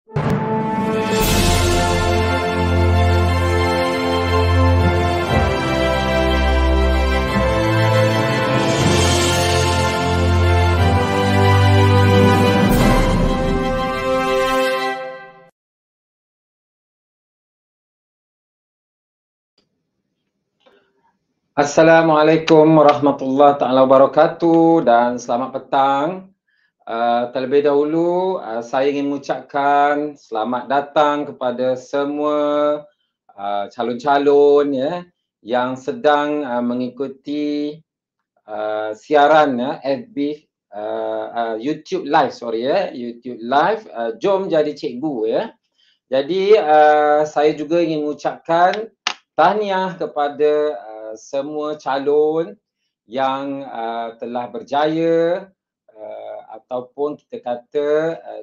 Assalamualaikum warahmatullahi taala wabarakatuh dan selamat petang. Terlebih dahulu saya ingin mengucapkan selamat datang kepada semua calon-calon yang sedang mengikuti siaran FB YouTube live YouTube live Jom Jadi Cikgu Jadi saya juga ingin mengucapkan tahniah kepada semua calon yang telah berjaya ataupun kita kata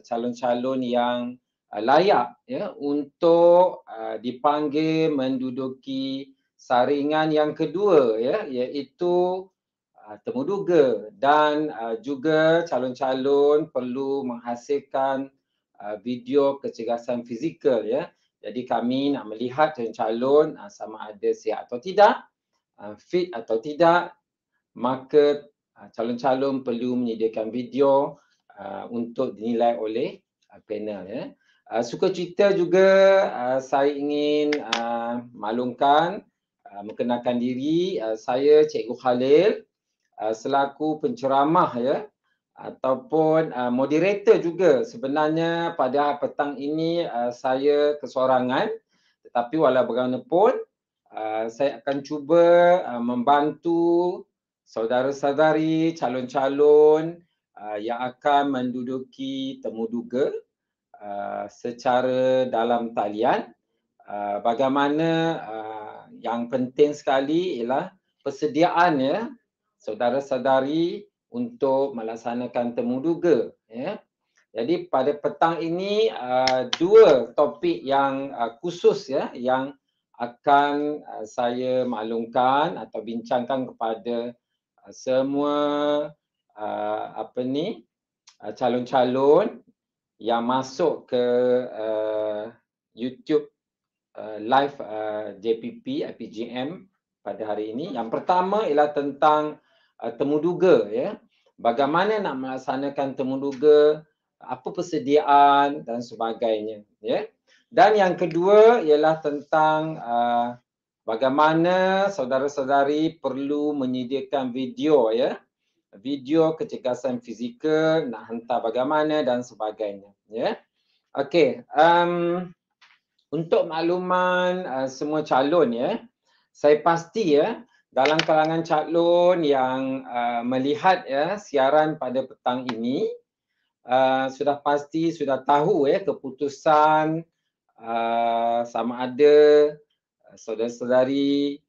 calon-calon yang layak untuk dipanggil menduduki saringan yang kedua iaitu temuduga dan juga calon-calon perlu menghasilkan video kecergasan fizikal Jadi kami nak melihat calon-calon sama ada sihat atau tidak, fit atau tidak, maka calon-calon perlu menyediakan video untuk dinilai oleh panel Sukacita juga saya ingin maklumkan, mengenalkan diri, saya Cikgu Khalil selaku penceramah ataupun moderator juga. Sebenarnya pada petang ini saya kesorangan, tetapi walau bagaimanapun saya akan cuba membantu saudara-saudari calon-calon yang akan menduduki temuduga secara dalam talian. Bagaimana yang penting sekali ialah persediaan saudara-saudari untuk melaksanakan temuduga Jadi pada petang ini dua topik yang khusus yang akan saya maklumkan atau bincangkan kepada semua calon-calon yang masuk ke YouTube live JPP IPGM pada hari ini. Yang pertama ialah tentang temuduga Bagaimana nak melaksanakan temuduga, apa persediaan dan sebagainya Dan yang kedua ialah tentang bagaimana saudara-saudari perlu menyediakan video video kecergasan fizikal, nak hantar bagaimana dan sebagainya Okey, untuk makluman semua calon saya pasti dalam kalangan calon yang melihat siaran pada petang ini sudah pasti sudah tahu keputusan sama ada saudara-saudari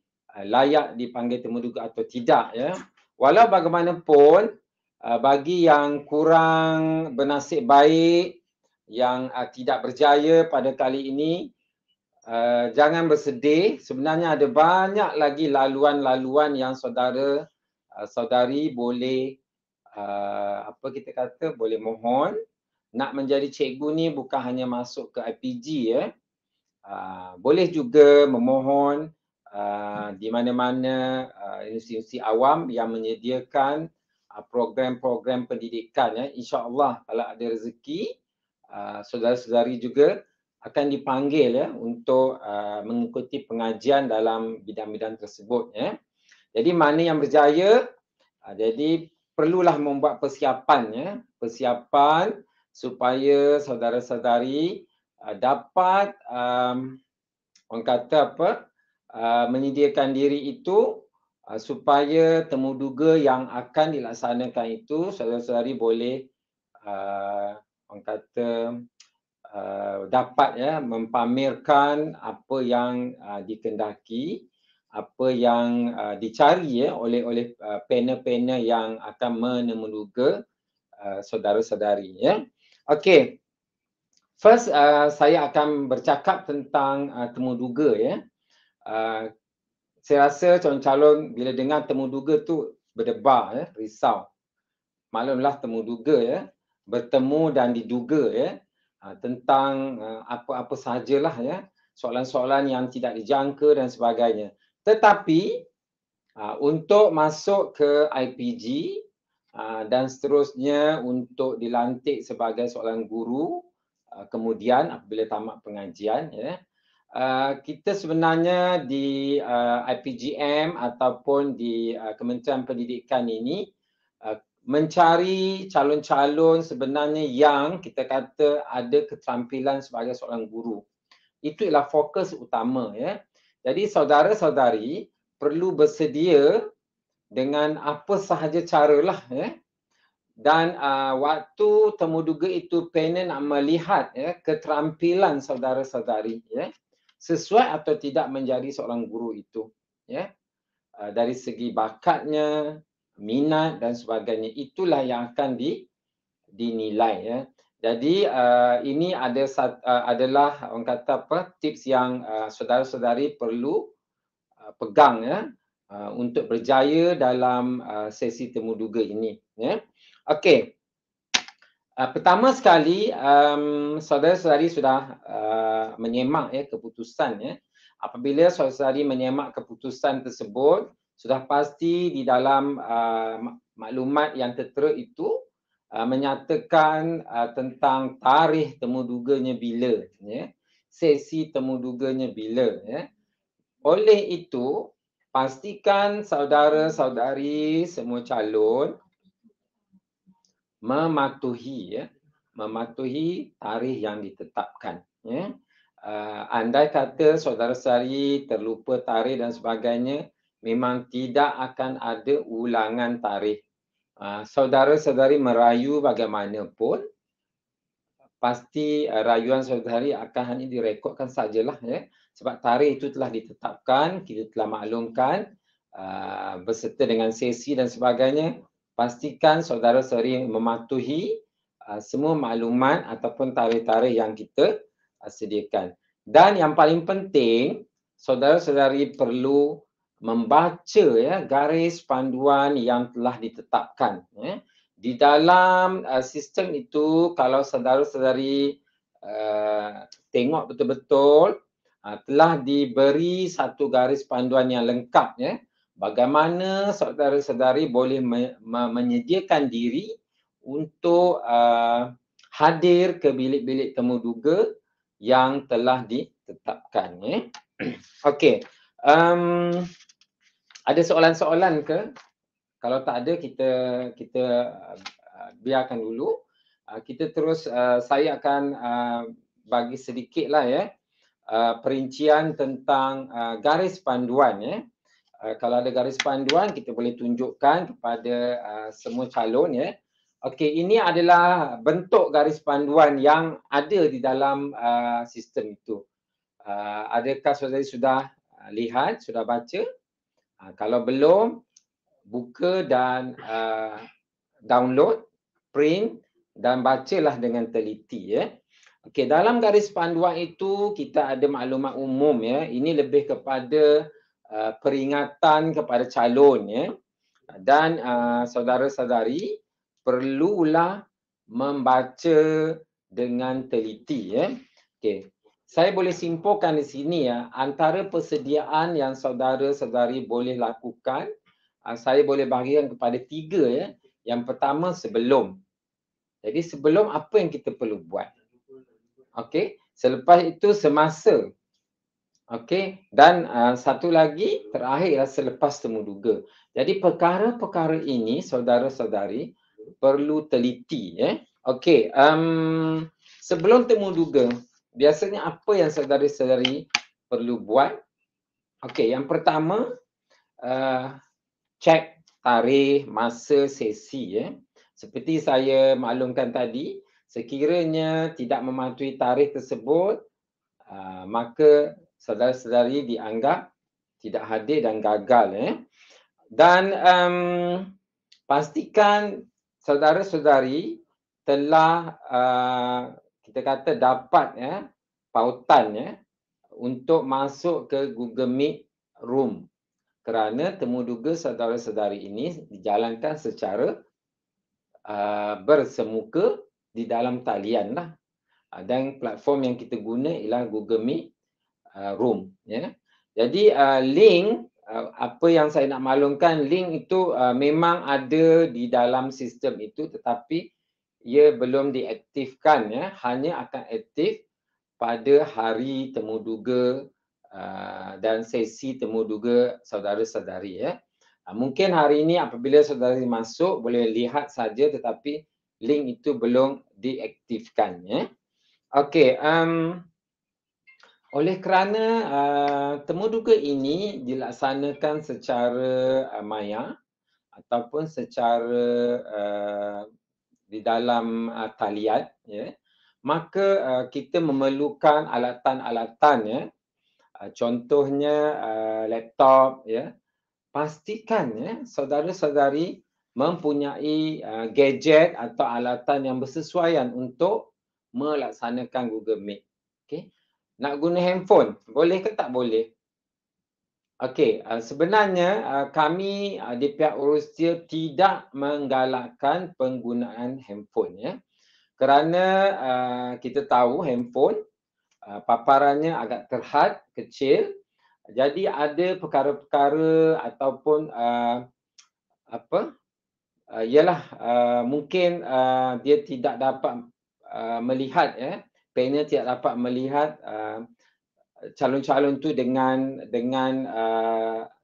layak dipanggil temuduga atau tidak Walau bagaimanapun bagi yang kurang bernasib baik, yang tidak berjaya pada kali ini, jangan bersedih. Sebenarnya ada banyak lagi laluan-laluan yang saudara-saudari boleh boleh mohon. Nak menjadi cikgu ni bukan hanya masuk ke IPG boleh juga memohon di mana-mana institusi awam yang menyediakan program-program pendidikan InsyaAllah kalau ada rezeki saudara-saudari juga akan dipanggil untuk mengikuti pengajian dalam bidang-bidang tersebut Jadi mana yang berjaya, jadi perlulah membuat persiapan persiapan supaya saudara-saudari dapat menyediakan diri itu supaya temuduga yang akan dilaksanakan itu saudara-saudari boleh dapat mempamerkan apa yang dikendaki, apa yang dicari oleh panel-panel yang akan menemuduga saudara-saudari Okey. First saya akan bercakap tentang temuduga saya rasa calon-calon bila dengar temuduga tu berdebar risau. Maklumlah temuduga bertemu dan diduga tentang apa-apa sahajalah ya, soalan-soalan yang tidak dijangka dan sebagainya. Tetapi untuk masuk ke IPG dan seterusnya untuk dilantik sebagai seorang guru, kemudian apabila tamat pengajian ya, kita sebenarnya di IPGM ataupun di Kementerian Pendidikan ini mencari calon-calon sebenarnya yang kita kata ada keterampilan sebagai seorang guru. Itu ialah fokus utama ya. Jadi saudara-saudari perlu bersedia dengan apa sahaja caralah ya. Dan waktu temuduga itu panel nak melihat ya keterampilan saudara-saudari ya, sesuai atau tidak menjadi seorang guru itu ya. Dari segi bakatnya, minat dan sebagainya, itulah yang akan dinilai ya. Jadi ini adalah orang kata apa, tips yang saudara-saudari perlu pegang ya, untuk berjaya dalam sesi temuduga ini ya. Okey. Pertama sekali saudara-saudari sudah menyemak ya keputusan ya. Apabila saudara-saudari menyemak keputusan tersebut, sudah pasti di dalam maklumat yang tertera itu menyatakan tentang tarikh temuduganya bila ya. Sesi temuduganya bila ya. Oleh itu, pastikan saudara-saudari semua calon mematuhi tarikh yang ditetapkan ya. Andai kata saudara-saudari terlupa tarikh dan sebagainya, memang tidak akan ada ulangan tarikh. Saudara-saudari merayu bagaimanapun, pasti rayuan saudari akan hanya direkodkan sajalah ya. Sebab tarikh itu telah ditetapkan, kita telah maklumkan berserta dengan sesi dan sebagainya. Pastikan saudara-saudari mematuhi semua maklumat ataupun tarikh-tarikh yang kita sediakan. Dan yang paling penting, saudara-saudari perlu membaca ya garis panduan yang telah ditetapkan ya. Di dalam sistem itu, kalau saudara-saudari tengok betul-betul, telah diberi satu garis panduan yang lengkap ya. Bagaimana saudara-saudari boleh menyediakan diri untuk hadir ke bilik-bilik temuduga yang telah ditetapkan ya. Okey. Ada soalan-soalan ke? Kalau tak ada, kita biarkan dulu. Kita terus, saya akan bagi sedikitlah ya perincian tentang garis panduan ya. Kalau ada garis panduan, kita boleh tunjukkan kepada semua calon ya. Okey, ini adalah bentuk garis panduan yang ada di dalam sistem itu. Adakah saudara sudah lihat, sudah baca? Kalau belum, buka dan download, print dan bacalah dengan teliti ya. Okey, dalam garis panduan itu kita ada maklumat umum ya. Ini lebih kepada peringatan kepada calon ya. Dan saudara-saudari perlulah membaca dengan teliti ya. Okey. Saya boleh simpulkan di sini ya, antara persediaan yang saudara-saudari boleh lakukan, saya boleh bahagikan kepada 3 ya. Yang pertama, sebelum. Jadi sebelum, apa yang kita perlu buat? Okey, selepas itu semasa. Okey, dan satu lagi terakhirlah selepas temuduga. Jadi perkara-perkara ini saudara-saudari perlu teliti ya. Okey, sebelum temuduga, biasanya apa yang saudara-saudari perlu buat? Okey, yang pertama cek tarikh, masa sesi ya. Seperti saya maklumkan tadi, sekiranya tidak mematuhi tarikh tersebut, maka saudara-saudari dianggap tidak hadir dan gagal ya. Dan pastikan saudara-saudari telah kita kata dapat ya pautan ya untuk masuk ke Google Meet Room, kerana temuduga saudara-saudari ini dijalankan secara bersemuka di dalam talian lah. Dan platform yang kita guna ialah Google Meet Room, ya. Jadi link, apa yang saya nak maklumkan, link itu memang ada di dalam sistem itu, tetapi ia belum diaktifkan, ya. Hanya akan aktif pada hari temuduga dan sesi temuduga saudara-saudari, ya. Mungkin hari ini apabila saudari masuk boleh lihat saja, tetapi link itu belum diaktifkan, ya. Okey, oleh kerana temuduga ini dilaksanakan secara maya ataupun secara di dalam talian, ya, maka kita memerlukan alatan-alatan, ya. Contohnya laptop, ya. Pastikan, ya, saudara-saudari mempunyai gadget atau alatan yang bersesuaian untuk melaksanakan Google Meet. Okey. Nak guna handphone, boleh ke tak boleh? Okey, sebenarnya kami di pihak Urustia tidak menggalakkan penggunaan handphone, ya. Kerana kita tahu handphone paparannya agak terhad, kecil. Jadi ada perkara-perkara ataupun ialah mungkin dia tidak dapat melihat, ya. Panel tidak dapat melihat calon-calon tu dengan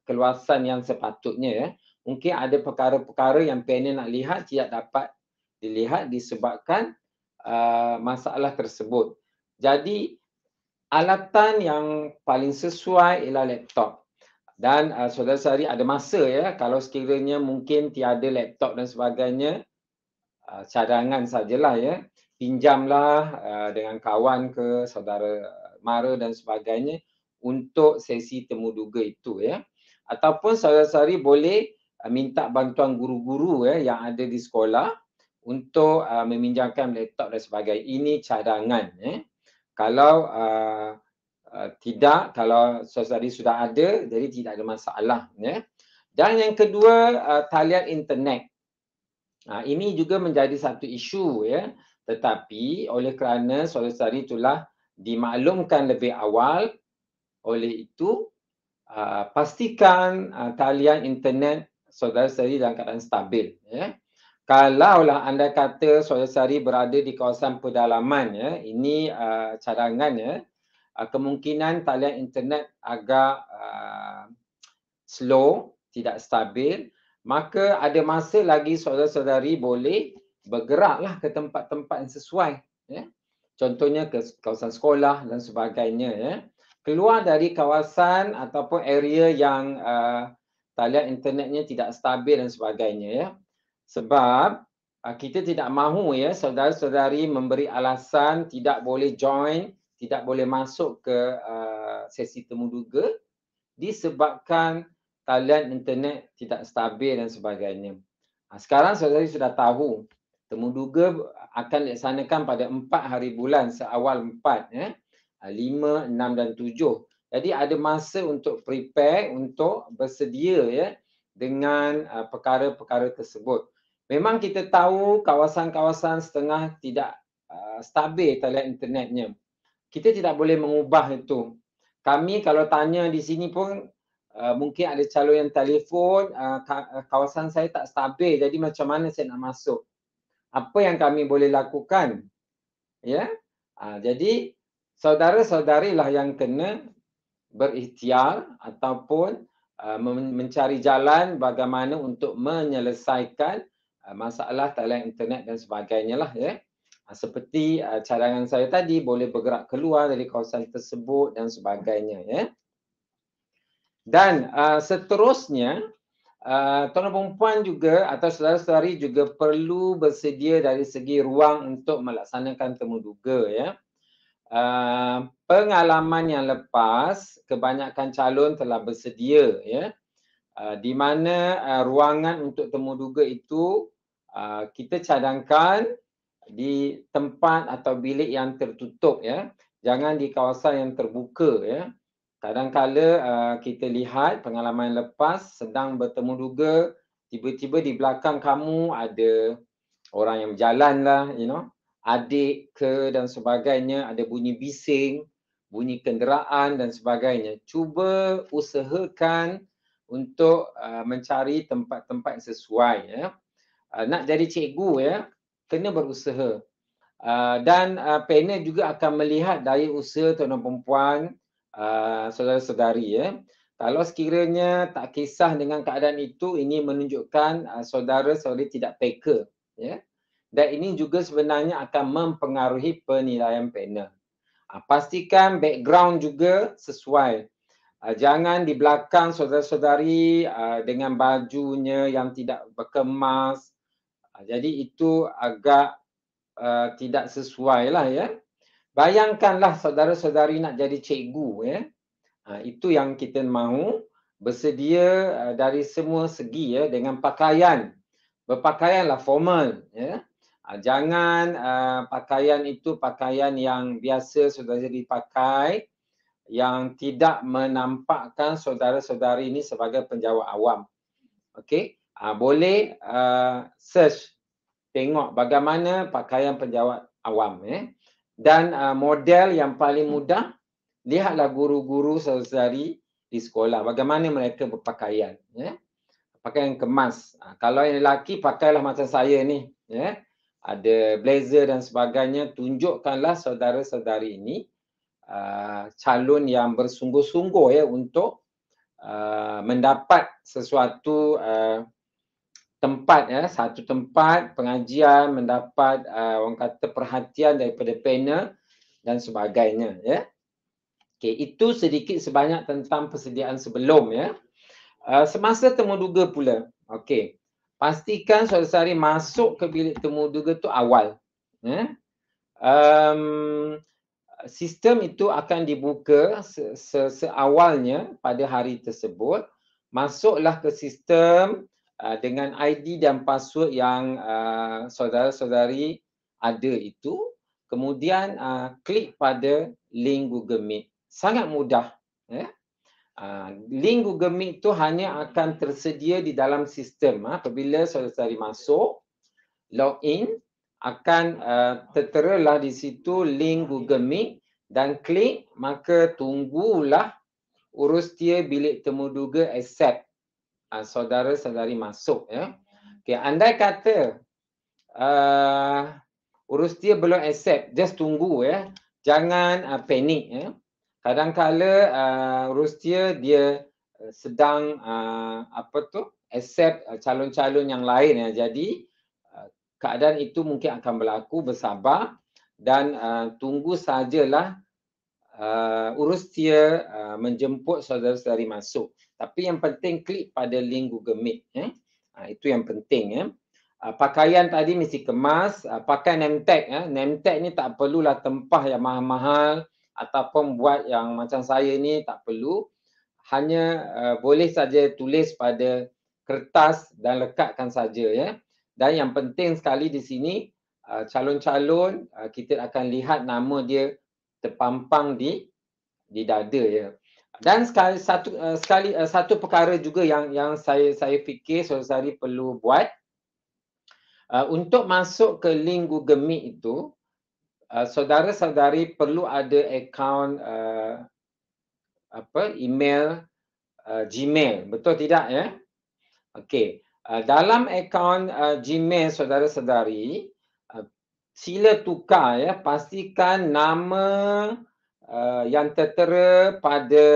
keluasan yang sepatutnya, ya. Mungkin ada perkara-perkara yang panel nak lihat tidak dapat dilihat disebabkan masalah tersebut. Jadi alatan yang paling sesuai ialah laptop. Dan saudara-saudari ada masa, ya, kalau sekiranya mungkin tiada laptop dan sebagainya, cadangan sajalah, ya. Pinjamlah dengan kawan ke, saudara mara dan sebagainya untuk sesi temuduga itu, ya. Ataupun saudara-saudari boleh minta bantuan guru-guru, ya, yang ada di sekolah untuk meminjamkan laptop dan sebagainya. Ini cadangan, ya. Kalau tidak, kalau saudari sudah ada, jadi tidak ada masalah, ya. Dan yang kedua, talian internet. Ini juga menjadi satu isu, ya. Tetapi oleh kerana saudari telah dimaklumkan lebih awal, oleh itu pastikan talian internet saudara-saudari dalam keadaan stabil, ya. Kalaulah anda kata saudara-saudari berada di kawasan pedalaman, ya, ini cadangan, ya. Kemungkinan talian internet agak slow, tidak stabil, maka ada masa lagi saudara-saudari boleh bergeraklah ke tempat-tempat yang sesuai, ya. Contohnya ke kawasan sekolah dan sebagainya, ya. Keluar dari kawasan ataupun area yang talian internetnya tidak stabil dan sebagainya, ya. Sebab kita tidak mahu, ya, saudara-saudari memberi alasan tidak boleh join, tidak boleh masuk ke sesi temuduga disebabkan talian internet tidak stabil dan sebagainya. Sekarang saudari sudah tahu, temuduga akan dilaksanakan pada 4 hari bulan seawal 4, ya. 5, 6 dan 7. Jadi ada masa untuk prepare, untuk bersedia, ya, dengan perkara-perkara tersebut. Memang kita tahu kawasan-kawasan setengah tidak stabil talian internetnya. Kita tidak boleh mengubah itu. Kami kalau tanya di sini pun mungkin ada calon yang telefon, kawasan saya tak stabil, jadi macam mana saya nak masuk? Apa yang kami boleh lakukan? Ya. Jadi saudara-saudarilah yang kena berikhtiar ataupun mencari jalan bagaimana untuk menyelesaikan masalah talian internet dan sebagainya lah, ya. Seperti cadangan saya tadi, boleh bergerak keluar dari kawasan tersebut dan sebagainya, ya. Dan seterusnya, tuan-tuan dan puan juga atau saudara-saudari juga perlu bersedia dari segi ruang untuk melaksanakan temuduga, ya. Pengalaman yang lepas, kebanyakan calon telah bersedia, ya. Di mana ruangan untuk temuduga itu kita cadangkan di tempat atau bilik yang tertutup, ya. Jangan di kawasan yang terbuka, ya. Kadang-kala kita lihat pengalaman lepas sedang bertemuduga, tiba-tiba di belakang kamu ada orang yang berjalan lah, adik ke dan sebagainya, ada bunyi bising, bunyi kenderaan dan sebagainya. Cuba usahakan untuk mencari tempat-tempat yang sesuai ya. Nak jadi cikgu ya, kena berusaha. Dan panel juga akan melihat daya usaha tuan dan perempuan, saudara-saudari ya. Kalau sekiranya tak kisah dengan keadaan itu, ini menunjukkan saudara-saudari tidak peka ya. Dan ini juga sebenarnya akan mempengaruhi penilaian panel. Pastikan background juga sesuai. Jangan di belakang saudara-saudari dengan bajunya yang tidak berkemas. Jadi itu agak tidak sesuai lah ya. Bayangkanlah saudara-saudari nak jadi cikgu ya. Itu yang kita mahu, bersedia dari semua segi ya, dengan pakaian. Berpakaianlah formal ya. Jangan pakaian itu pakaian yang biasa saudara-saudari pakai, yang tidak menampakkan saudara-saudari ini sebagai penjawat awam. Okey, boleh search, tengok bagaimana pakaian penjawat awam dan model yang paling mudah, lihatlah guru-guru saudara-saudari di sekolah bagaimana mereka berpakaian ya. Pakaian kemas. Kalau yang lelaki pakailah macam saya ni ya. Ada blazer dan sebagainya. Tunjukkanlah saudara-saudari ini calon yang bersungguh-sungguh ya untuk mendapat sesuatu tempat ya, satu tempat pengajian, mendapat orang kata perhatian daripada panel dan sebagainya ya. Okey, itu sedikit sebanyak tentang persediaan sebelum ya. Semasa temuduga pula. Okey. Pastikan saudara-saudari masuk ke bilik temuduga tu awal. Ya. Sistem itu akan dibuka seawalnya pada hari tersebut. Masuklah ke sistem dengan ID dan password yang saudara-saudari ada itu. Kemudian klik pada link Google Meet. Sangat mudah. Ya. Link Google Meet itu hanya akan tersedia di dalam sistem. Apabila saudara-saudari masuk, login, akan terteralah di situ link Google Meet dan klik, maka tunggulah urustia bilik temuduga accept saudara-saudari masuk ya. Okey, andai kata urustia belum accept, just tunggu ya. Jangan panik ya. Kadang-kala urustia dia sedang accept calon-calon yang lain ya. Jadi keadaan itu mungkin akan berlaku, bersabar dan tunggu sajalah urustia menjemput saudara-saudari masuk. Tapi yang penting klik pada link Google Meet itu yang penting ya. Pakaian tadi mesti kemas, pakai name tag ya. Name tag ni tak perlulah tempah yang mahal-mahal ataupun buat yang macam saya ni tak perlu. Hanya boleh saja tulis pada kertas dan lekatkan saja ya. Dan yang penting sekali di sini calon-calon kita akan lihat nama dia terpampang di dada ya. Dan satu perkara juga yang saya fikir saudara-saudari perlu buat, untuk masuk ke link Google Meet itu, saudara-saudari perlu ada akaun email Gmail, betul tidak ya? Okey, dalam akaun Gmail saudara-saudari, sila tukar ya, pastikan nama yang tertera pada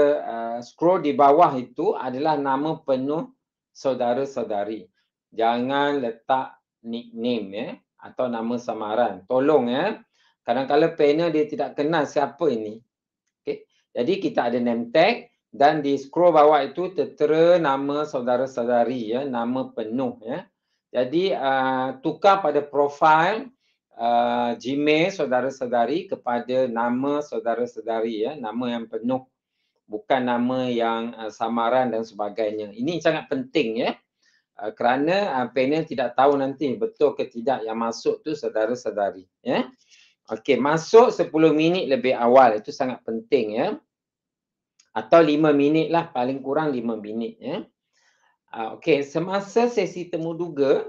scroll di bawah itu adalah nama penuh saudara-saudari. Jangan letak nickname ya atau nama samaran. Tolong ya. Kadang-kadang panel dia tidak kenal siapa ini. Okey. Jadi kita ada name tag dan di scroll bawah itu tertera nama saudara-saudari ya, nama penuh ya. Jadi tukar pada profil Gmail saudara-saudari kepada nama saudara-saudari ya, nama yang penuh, bukan nama yang samaran dan sebagainya. Ini sangat penting ya. Kerana panel tidak tahu nanti betul ke tidak yang masuk tu saudara-saudari ya. Okey, masuk 10 minit lebih awal, itu sangat penting ya. Atau 5 minit lah, paling kurang 5 minit ya. Okey, semasa sesi temuduga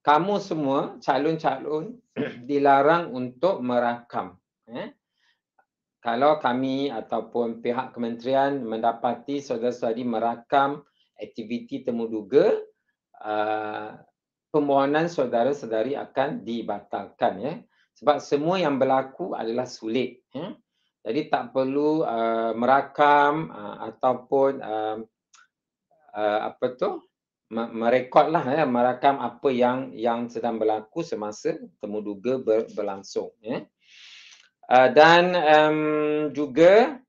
kamu semua calon-calon dilarang untuk merakam. Kalau kami ataupun pihak kementerian mendapati saudara-saudari merakam aktiviti temuduga, permohonan saudara-saudari akan dibatalkan. Sebab semua yang berlaku adalah sulit. Jadi tak perlu merakam ataupun merekodlah, merakam apa yang sedang berlaku semasa temuduga berlangsung. Dan juga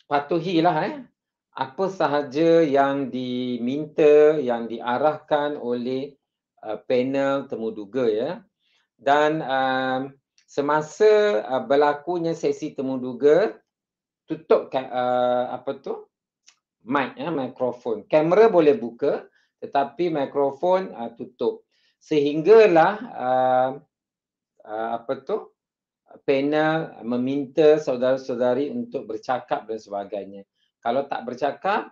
patuhilah apa sahaja yang diminta, yang diarahkan oleh panel temuduga. Dan semasa berlakunya sesi temuduga, tutup mic, mikrofon. Kamera boleh buka tetapi mikrofon tutup. Sehinggalah panel meminta saudara-saudari untuk bercakap dan sebagainya. Kalau tak bercakap,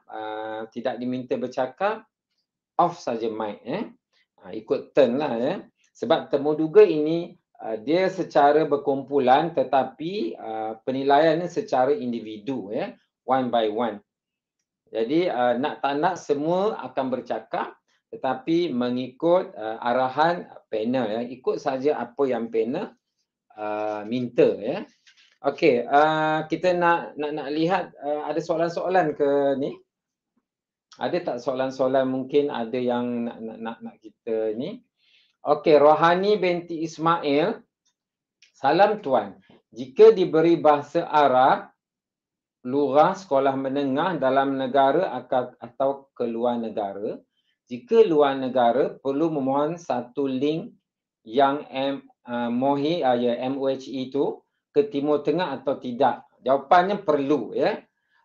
tidak diminta bercakap, off saja mic. Ikut turn lah. Sebab temuduga ini dia secara berkumpulan tetapi penilaiannya secara individu, one by one. Jadi nak tak nak semua akan bercakap tetapi mengikut arahan panel. Ikut saja apa yang panel minta. Okey, kita nak lihat ada soalan-soalan ke ni? Ada tak soalan-soalan, mungkin ada yang nak kita ni? Okey, Rohani binti Ismail. Salam tuan. Jika diberi bahasa Arab, lugah sekolah menengah dalam negara atau keluar negara, jika luar negara perlu memohon satu link yang MOHI itu ke Timur Tengah atau tidak? Jawapannya perlu.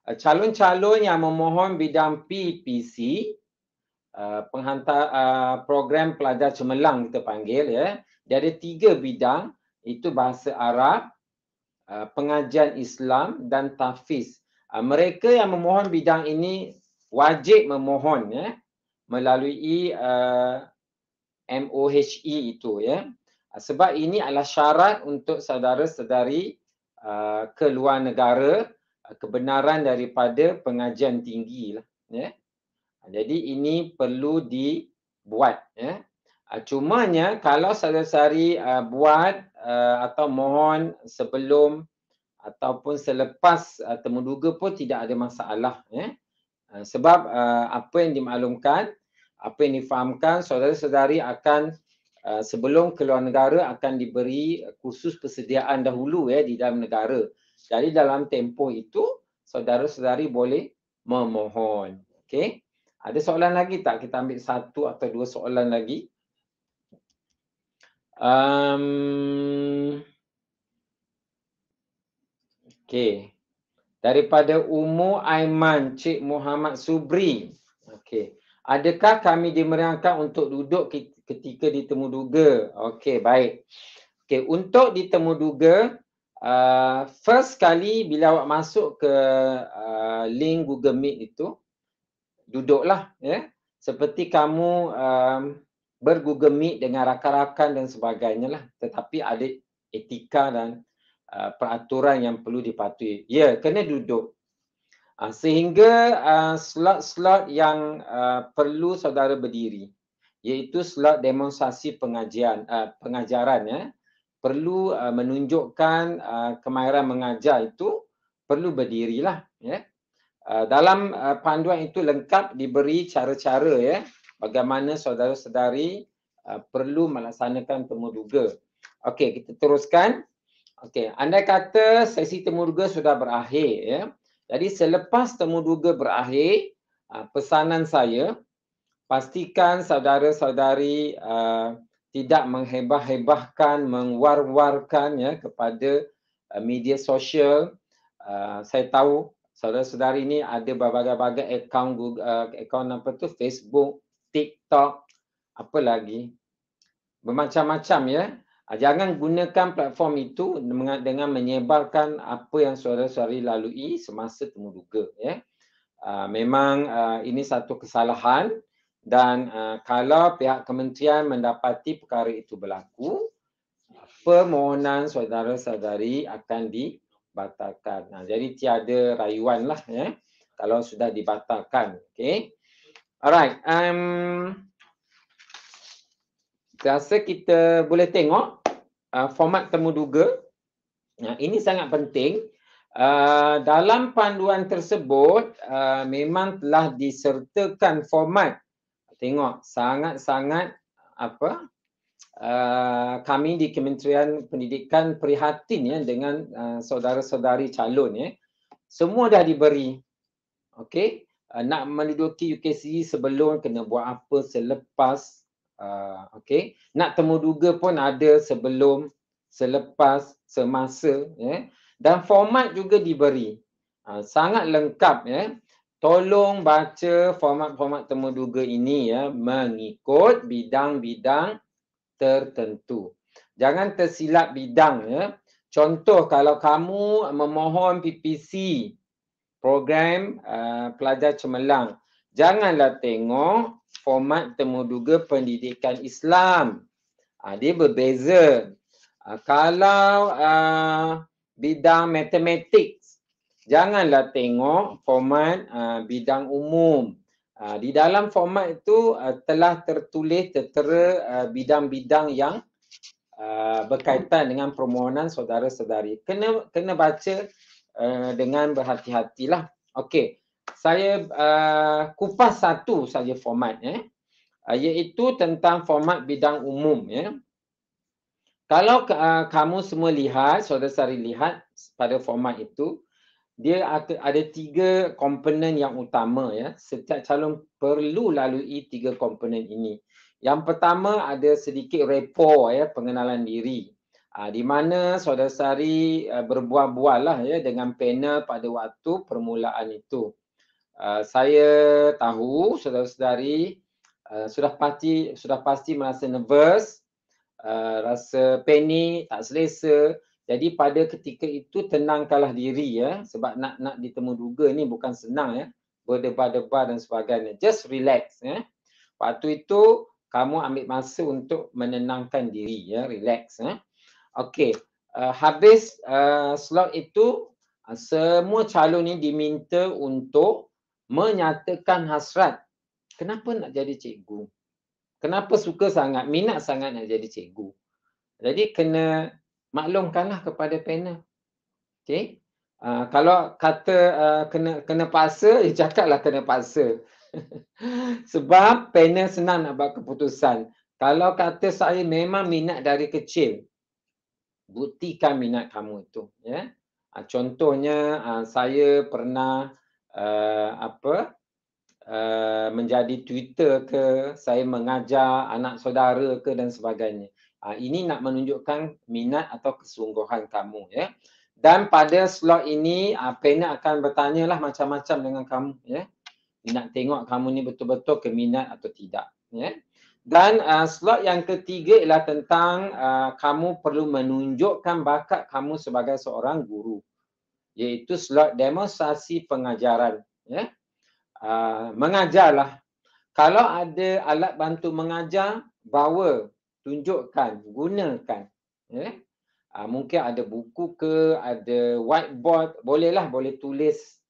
Calon-calon yang memohon bidang PPC, penghantar program pelajar cemerlang kita panggil, dia ada 3 bidang, itu bahasa Arab, pengajian Islam dan tahfiz. Mereka yang memohon bidang ini wajib memohon melalui MOHI itu. Sebab ini adalah syarat untuk saudara-saudari ke luar negara, kebenaran daripada pengajian tinggi. Jadi ini perlu dibuat. Cumanya kalau saudara-saudari buat atau mohon sebelum ataupun selepas temuduga pun tidak ada masalah. Sebab apa yang dimaklumkan, apa yang difahamkan, saudara-saudari akan sebelum keluar negara akan diberi kursus persediaan dahulu di dalam negara. Jadi dalam tempoh itu saudara-saudari boleh memohon. Okey. Ada soalan lagi tak? Kita ambil 1 atau 2 soalan lagi. Okey. Daripada Umu Aiman, Cik Muhammad Subri. Okey. Adakah kami dimeriahkan untuk duduk ketika di temuduga? Okey, baik. Okey, untuk di temuduga, first kali bila awak masuk ke link Google Meet itu, duduklah. Seperti kamu ber-Google Meet dengan rakan-rakan dan sebagainya lah. Tetapi ada etika dan peraturan yang perlu dipatuhi. Kena duduk. Sehingga slot-slot yang perlu saudara berdiri, iaitu slot demonstrasi pengajaran, perlu menunjukkan kemahiran mengajar itu, perlu berdirilah. Dalam panduan itu lengkap diberi cara-cara bagaimana saudara-saudari perlu melaksanakan temuduga. Okey, kita teruskan. Okey, andai kata sesi temuduga sudah berakhir, jadi selepas temuduga berakhir, pesanan saya, pastikan saudara-saudari tidak menghebah-hebahkan, mengwar-warkan kepada media sosial. Saya tahu saudara-saudari ini ada berbagai-bagai akaun Facebook, TikTok, apa lagi, bermacam-macam. Jangan gunakan platform itu dengan menyebarkan apa yang saudara-saudari lalui semasa temuduga. Memang ini satu kesalahan dan kalau pihak kementerian mendapati perkara itu berlaku, permohonan saudara-saudari akan dibatalkan. Jadi tiada rayuan lah ya kalau sudah dibatalkan. Okay. Alright. Rasa kita boleh tengok format temuduga. Ini sangat penting. Dalam panduan tersebut memang telah disertakan format. Tengok sangat-sangat kami di Kementerian Pendidikan prihatin ya dengan saudara-saudari calon ya. Semua dah diberi. Okey, nak menduduki UKCE sebelum kena buat apa, selepas, okey. Nak temuduga pun ada sebelum, selepas, semasa ya. Dan format juga diberi. Sangat lengkap ya. Tolong baca format-format temuduga ini ya mengikut bidang-bidang tertentu. Jangan tersilap bidang ya. Contoh kalau kamu memohon PPC program pelajar cemerlang, janganlah tengok format temuduga pendidikan Islam. Dia berbeza. Kalau bidang matematik, janganlah tengok format bidang umum. Di dalam format itu telah tertulis tertera bidang-bidang yang berkaitan dengan permohonan saudara-saudari. Kena baca dengan berhati-hatilah. Okey, saya kupas satu saja format iaitu tentang format bidang umum ya. Kalau kamu semua lihat, saudara-saudari lihat pada format itu, dia ada 3 komponen yang utama ya. Setiap calon perlu lalui 3 komponen ini. Yang pertama ada sedikit rapport ya, pengenalan diri. Di mana saudara-saudari berbual-bual lah ya dengan panel pada waktu permulaan itu. Saya tahu saudara-saudari sudah pasti merasa nervous, rasa panik, tak selesa. Jadi pada ketika itu tenangkanlah diri ya, sebab nak ditemuduga ni bukan senang ya, berdebar-debar dan sebagainya. Just relax ya. Waktu itu kamu ambil masa untuk menenangkan diri ya, relax ya. Okey, habis slot itu semua calon ni diminta untuk menyatakan hasrat. Kenapa nak jadi cikgu? Kenapa suka sangat, minat sangat nak jadi cikgu? Jadi kena maklumkanlah kepada panel. Okey. Kalau kata kena paksa, cakaplah kena paksa. Sebab panel senang nak buat keputusan. Kalau kata saya memang minat dari kecil, buktikan minat kamu itu ya. Contohnya saya pernah menjadi tutor ke, saya mengajar anak saudara ke dan sebagainya. Ini nak menunjukkan minat atau kesungguhan kamu ya. Dan pada slot ini panel akan bertanya lah macam-macam dengan kamu ya. Nak tengok kamu ni betul-betul keminat atau tidak ya. Dan slot yang ketiga ialah tentang kamu perlu menunjukkan bakat kamu sebagai seorang guru, iaitu slot demonstrasi pengajaran ya. Mengajarlah. Kalau ada alat bantu mengajar, bawa, tunjukkan, gunakan. Ya? Mungkin ada buku ke, ada whiteboard, bolehlah, boleh tulis,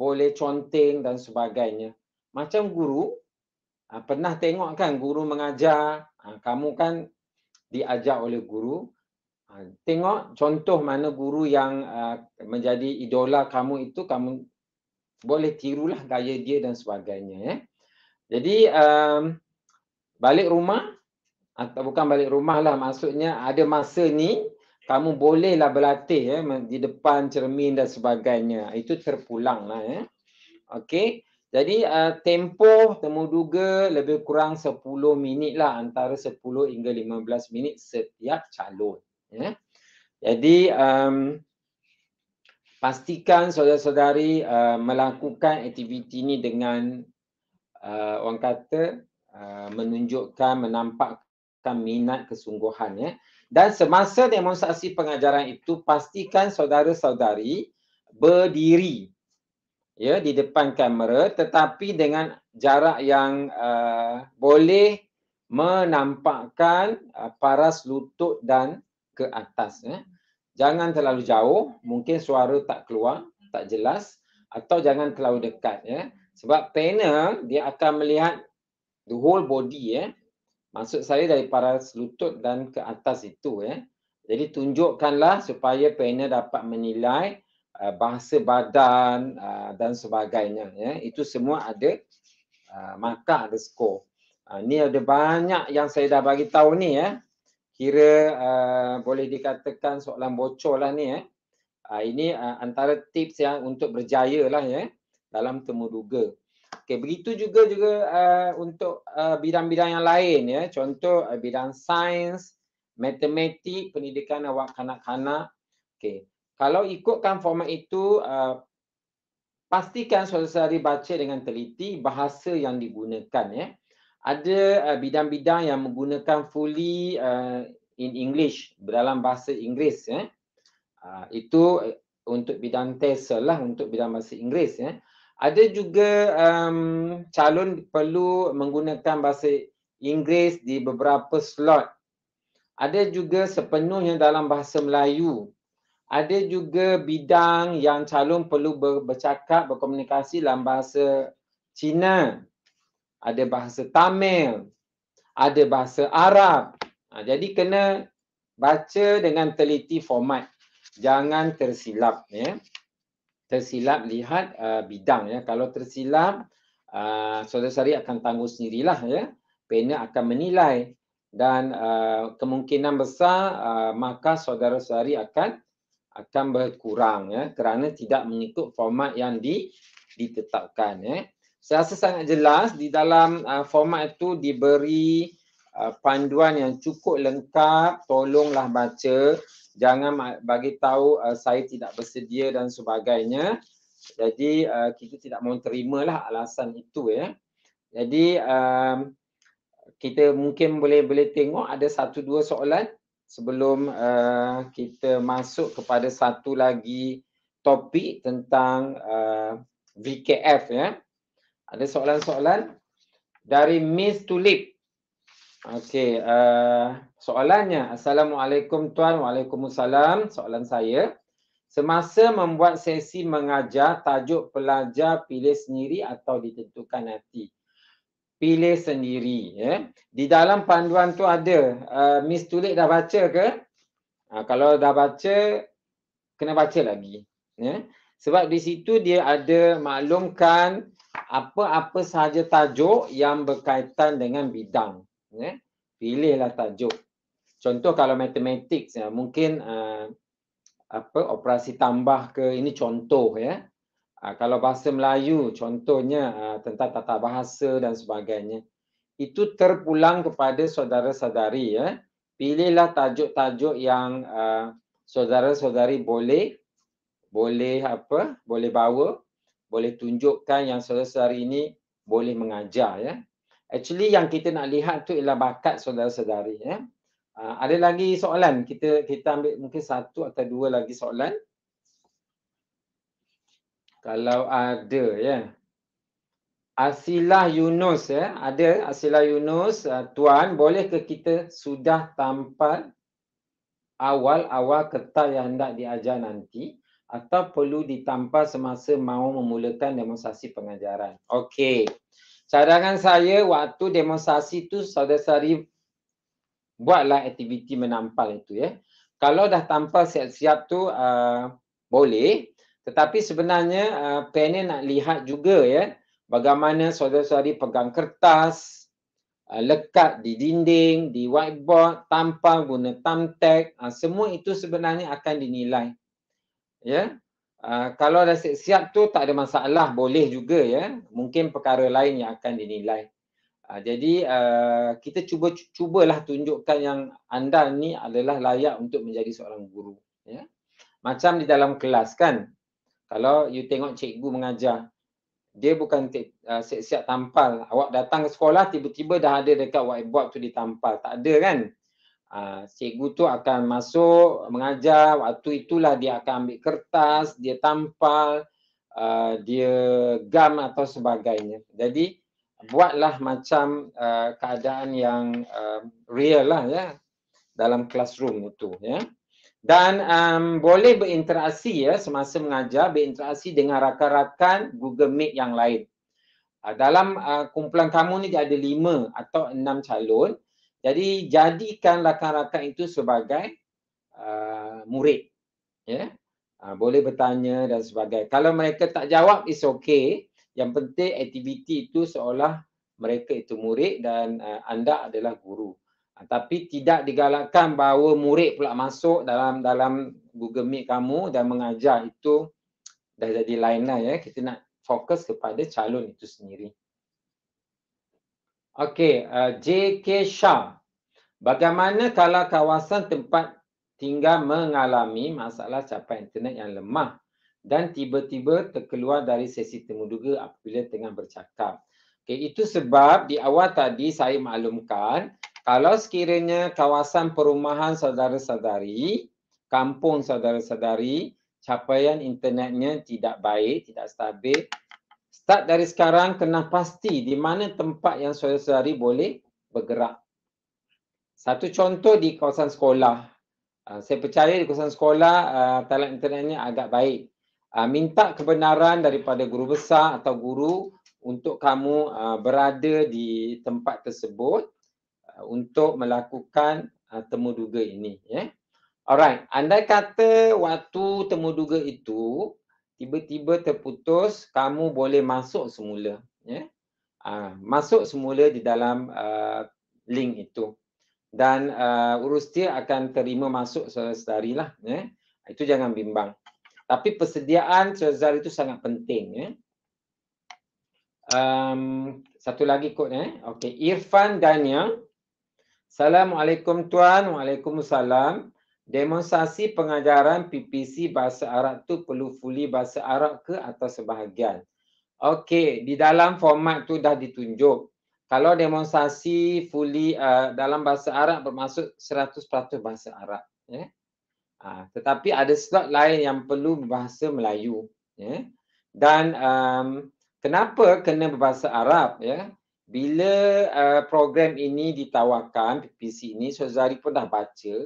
boleh conteng dan sebagainya. Macam guru, pernah tengok kan guru mengajar, kamu kan diajar oleh guru. Tengok contoh mana guru yang menjadi idola kamu itu, kamu boleh tirulah gaya dia dan sebagainya ya. Jadi balik rumah atau bukan balik rumah lah, maksudnya ada masa ni kamu bolehlah berlatih ya di depan cermin dan sebagainya. Itu terpulang lah ya. Okey. Jadi tempoh temuduga lebih kurang 10 minit lah, antara 10 hingga 15 minit setiap calon ya. Jadi pastikan saudara-saudari melakukan aktiviti ini dengan orang kata menunjukkan, menampakkan minat, kesungguhan ya. Dan semasa demonstrasi pengajaran itu, pastikan saudara-saudari berdiri ya di depan kamera, tetapi dengan jarak yang boleh menampakkan paras lutut dan ke atas. Jangan terlalu jauh, mungkin suara tak keluar, tak jelas, atau jangan terlalu dekat. Sebab panel dia akan melihat the whole body. Maksud saya dari paras lutut dan ke atas itu. Jadi tunjukkanlah supaya panel dapat menilai bahasa badan dan sebagainya. Itu semua ada markah, ada skor. Ni ada banyak yang saya dah bagi tahu ni. Kira boleh dikatakan soalan bocor lah ni. Ini antara tips yang untuk berjaya lah dalam temuduga. Okay, begitu juga untuk bidang-bidang yang lain. Contoh bidang sains, matematik, pendidikan awak kanak-kanak. Okay. Kalau ikutkan format itu, pastikan saudara-saudari baca dengan teliti bahasa yang digunakan. Ada bidang-bidang yang menggunakan fully in English, dalam bahasa Inggeris. Itu untuk bidang TESOL lah, untuk bidang bahasa Inggeris. Ada juga calon perlu menggunakan bahasa Inggeris di beberapa slot. Ada juga sepenuhnya dalam bahasa Melayu. Ada juga bidang yang calon perlu bercakap, berkomunikasi dalam bahasa Cina. Ada bahasa Tamil. Ada bahasa Arab. Jadi kena baca dengan teliti format. Jangan tersilap. Tersilap lihat bidang. Kalau tersilap, saudara-saudari akan tanggung sendirilah. Panel akan menilai. Dan kemungkinan besar maka saudara-saudari akan berkurang kerana tidak mengikut format yang ditetapkan. Saya rasa sangat jelas di dalam format itu diberi panduan yang cukup lengkap. Tolonglah baca. Jangan bagi tahu saya tidak bersedia dan sebagainya. Jadi kita tidak mahu terimalah alasan itu. Jadi kita mungkin boleh tengok ada 1-2 soalan sebelum kita masuk kepada satu lagi topik tentang VKF. Ada soalan-soalan dari Miss Tulip. Okey, soalannya, Assalamualaikum Tuan. Waalaikumsalam. Soalan saya, semasa membuat sesi mengajar, tajuk pelajar pilih sendiri atau ditentukan nanti? Pilih sendiri. Di dalam panduan tu ada. Miss Tulip dah baca ke? Kalau dah baca, kena baca lagi. Sebab di situ dia ada maklumkan apa-apa sahaja tajuk yang berkaitan dengan bidang. Pilihlah tajuk. Contoh kalau matematik, mungkin operasi tambah ke, ini contoh. Kalau bahasa Melayu, contohnya tentang tata bahasa dan sebagainya. Itu terpulang kepada saudara-saudari. Pilihlah tajuk-tajuk yang saudara-saudari boleh bawa, boleh tunjukkan yang saudara-saudari ini boleh mengajar. Actually yang kita nak lihat tu ialah bakat saudara-saudari. Ada lagi soalan? Kita ambil mungkin 1 atau 2 lagi soalan. Kalau ada Asilah Yunus ada Asilah Yunus, Tuan, boleh ke kita sudah tampal awal-awal kertas yang hendak diajar nanti atau perlu ditampal semasa mahu memulakan demonstrasi pengajaran? Okey. Cadangan saya waktu demonstrasi tu saudara-saudari buatlah aktiviti menampal itu. Kalau dah tampal siap-siap tu boleh, tetapi sebenarnya panel nak lihat juga bagaimana saudara-saudari pegang kertas, lekat di dinding, di whiteboard, tampal guna thumbtack, semua itu sebenarnya akan dinilai. Kalau dah siap tu tak ada masalah, boleh juga mungkin perkara lain yang akan dinilai. Jadi kita cubalah tunjukkan yang anda ni adalah layak untuk menjadi seorang guru. Macam di dalam kelas kan, kalau you tengok cikgu mengajar, dia bukan siap-siap tampal. Awak datang ke sekolah tiba-tiba dah ada dekat whiteboard tu ditampal. Tak ada kan? Cikgu tu akan masuk mengajar, waktu itulah dia akan ambil kertas, dia tampal, dia gam atau sebagainya. Jadi buatlah macam keadaan yang real lah ya dalam classroom itu ya. Dan boleh berinteraksi ya semasa mengajar, berinteraksi dengan rakan-rakan Google Meet yang lain. Dalam kumpulan kamu ni ada 5 atau 6 calon. Jadi jadikan rakan-rakan itu sebagai murid. Ya. Boleh bertanya dan sebagainya. Kalau mereka tak jawab, is okay. Yang penting aktiviti itu seolah mereka itu murid dan anda adalah guru. Tapi tidak digalakkan bahawa murid pula masuk dalam Google Meet kamu dan mengajar, itu dah jadi lain lah ya. Kita nak fokus kepada calon itu sendiri. Okey, JK Shah. Bagaimana kalau kawasan tempat tinggal mengalami masalah capai internet yang lemah dan tiba-tiba terkeluar dari sesi temuduga apabila tengah bercakap? Okey, itu sebab di awal tadi saya maklumkan kalau sekiranya kawasan perumahan saudara-saudari, kampung saudara-saudari, capaian internetnya tidak baik, tidak stabil, start dari sekarang kena pasti di mana tempat yang saudara-saudari boleh bergerak. Satu contoh di kawasan sekolah. Saya percaya di kawasan sekolah talat internetnya agak baik. Minta kebenaran daripada guru besar atau guru untuk kamu berada di tempat tersebut untuk melakukan temuduga ini. Ya. Alright, andai kata waktu temuduga itu tiba-tiba terputus, kamu boleh masuk semula. Ya. Masuk semula di dalam link itu. Dan urus dia akan terima masuk saudara-saudari lah. Ya. Itu jangan bimbang. Tapi persediaan saudara itu sangat penting. Ya. Satu lagi kod. Okey, Irfan Daniel. Assalamualaikum Tuan. Waalaikumsalam. Demonstrasi pengajaran PPC bahasa Arab tu perlu fully bahasa Arab ke atau sebahagian? Okey, di dalam format tu dah ditunjuk. Kalau demonstrasi fully dalam bahasa Arab bermaksud 100% bahasa Arab. Ya. Tetapi ada slot lain yang perlu berbahasa Melayu. Ya. Dan kenapa kena berbahasa Arab? Ya. Bila program ini ditawarkan, PPC ini, saudari pun dah baca,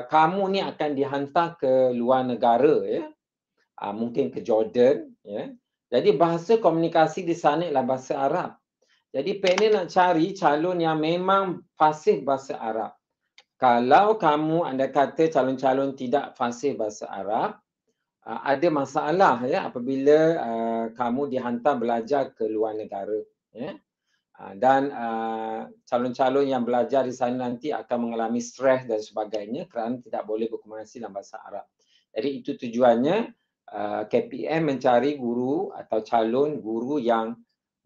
kamu ni akan dihantar ke luar negara. Ya. Mungkin ke Jordan. Ya. Jadi bahasa komunikasi di sana ialah bahasa Arab. Jadi PNL nak cari calon yang memang fasih bahasa Arab. Kalau kamu anda kata calon-calon tidak fasih bahasa Arab, ada masalah ya apabila kamu dihantar belajar ke luar negara. Ya. Dan calon-calon yang belajar di sana nanti akan mengalami stres dan sebagainya kerana tidak boleh berkomunikasi dalam bahasa Arab. Jadi itu tujuannya KPM mencari guru atau calon guru yang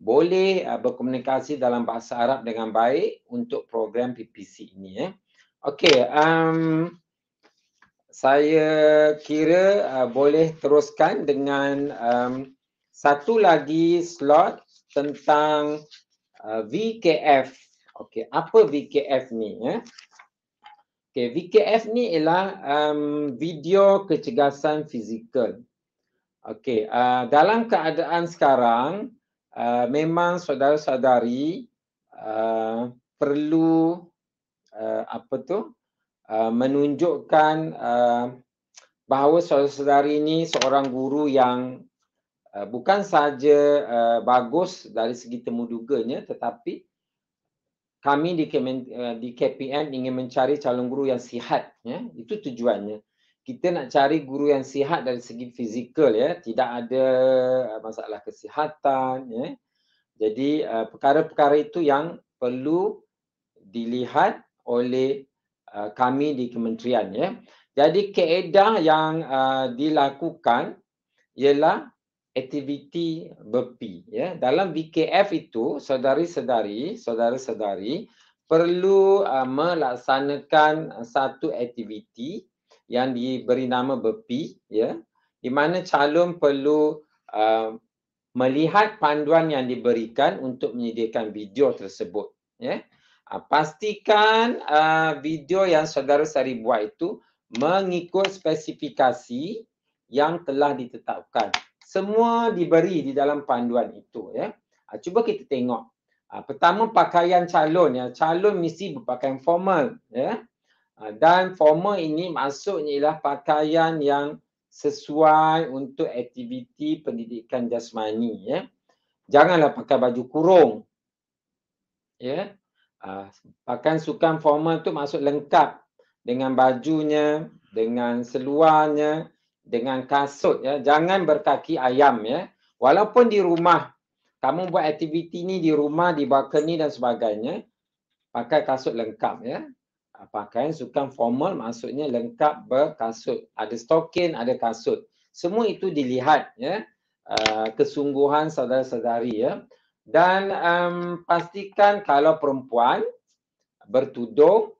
boleh berkomunikasi dalam bahasa Arab dengan baik untuk program PPC ini. Okey, saya kira boleh teruskan dengan satu lagi slot tentang VKF. Okey, apa VKF ni? Okey, VKF ni ialah video kecergasan fizikal. Okey, dalam keadaan sekarang memang saudara-saudari perlu menunjukkan bahawa saudara-saudari ini seorang guru yang bukan saja bagus dari segi temuduganya, tetapi kami di KPM ingin mencari calon guru yang sihat. Ya. Itu tujuannya. Kita nak cari guru yang sihat dari segi fizikal, ya, tidak ada masalah kesihatan. Ya. Jadi perkara-perkara itu yang perlu dilihat oleh kami di kementerian. Ya. Jadi kaedah yang dilakukan ialah aktiviti berpi. Ya. Dalam VKF itu, saudari-saudari perlu melaksanakan satu aktiviti yang diberi nama berpi, ya, di mana calon perlu melihat panduan yang diberikan untuk menyediakan video tersebut. Ya. Pastikan video yang saudara-saudari buat itu mengikut spesifikasi yang telah ditetapkan. Semua diberi di dalam panduan itu. Ya. Cuba kita tengok. Pertama, pakaian calon ya. Calon mesti berpakaian formal ya. Dan formal ini maksudnya ialah pakaian yang sesuai untuk aktiviti pendidikan jasmani ya. Janganlah pakai baju kurung. Ya. Pakaian sukan formal tu maksud lengkap dengan bajunya, dengan seluarnya, dengan kasut ya. Jangan berkaki ayam ya. Walaupun di rumah kamu buat aktiviti ni di rumah, di balkoni dan sebagainya, pakai kasut lengkap ya. Pakaian sukan formal maksudnya lengkap berkasut. Ada stokin, ada kasut. Semua itu dilihat ya. Kesungguhan saudara-saudari ya. Dan pastikan kalau perempuan bertudung,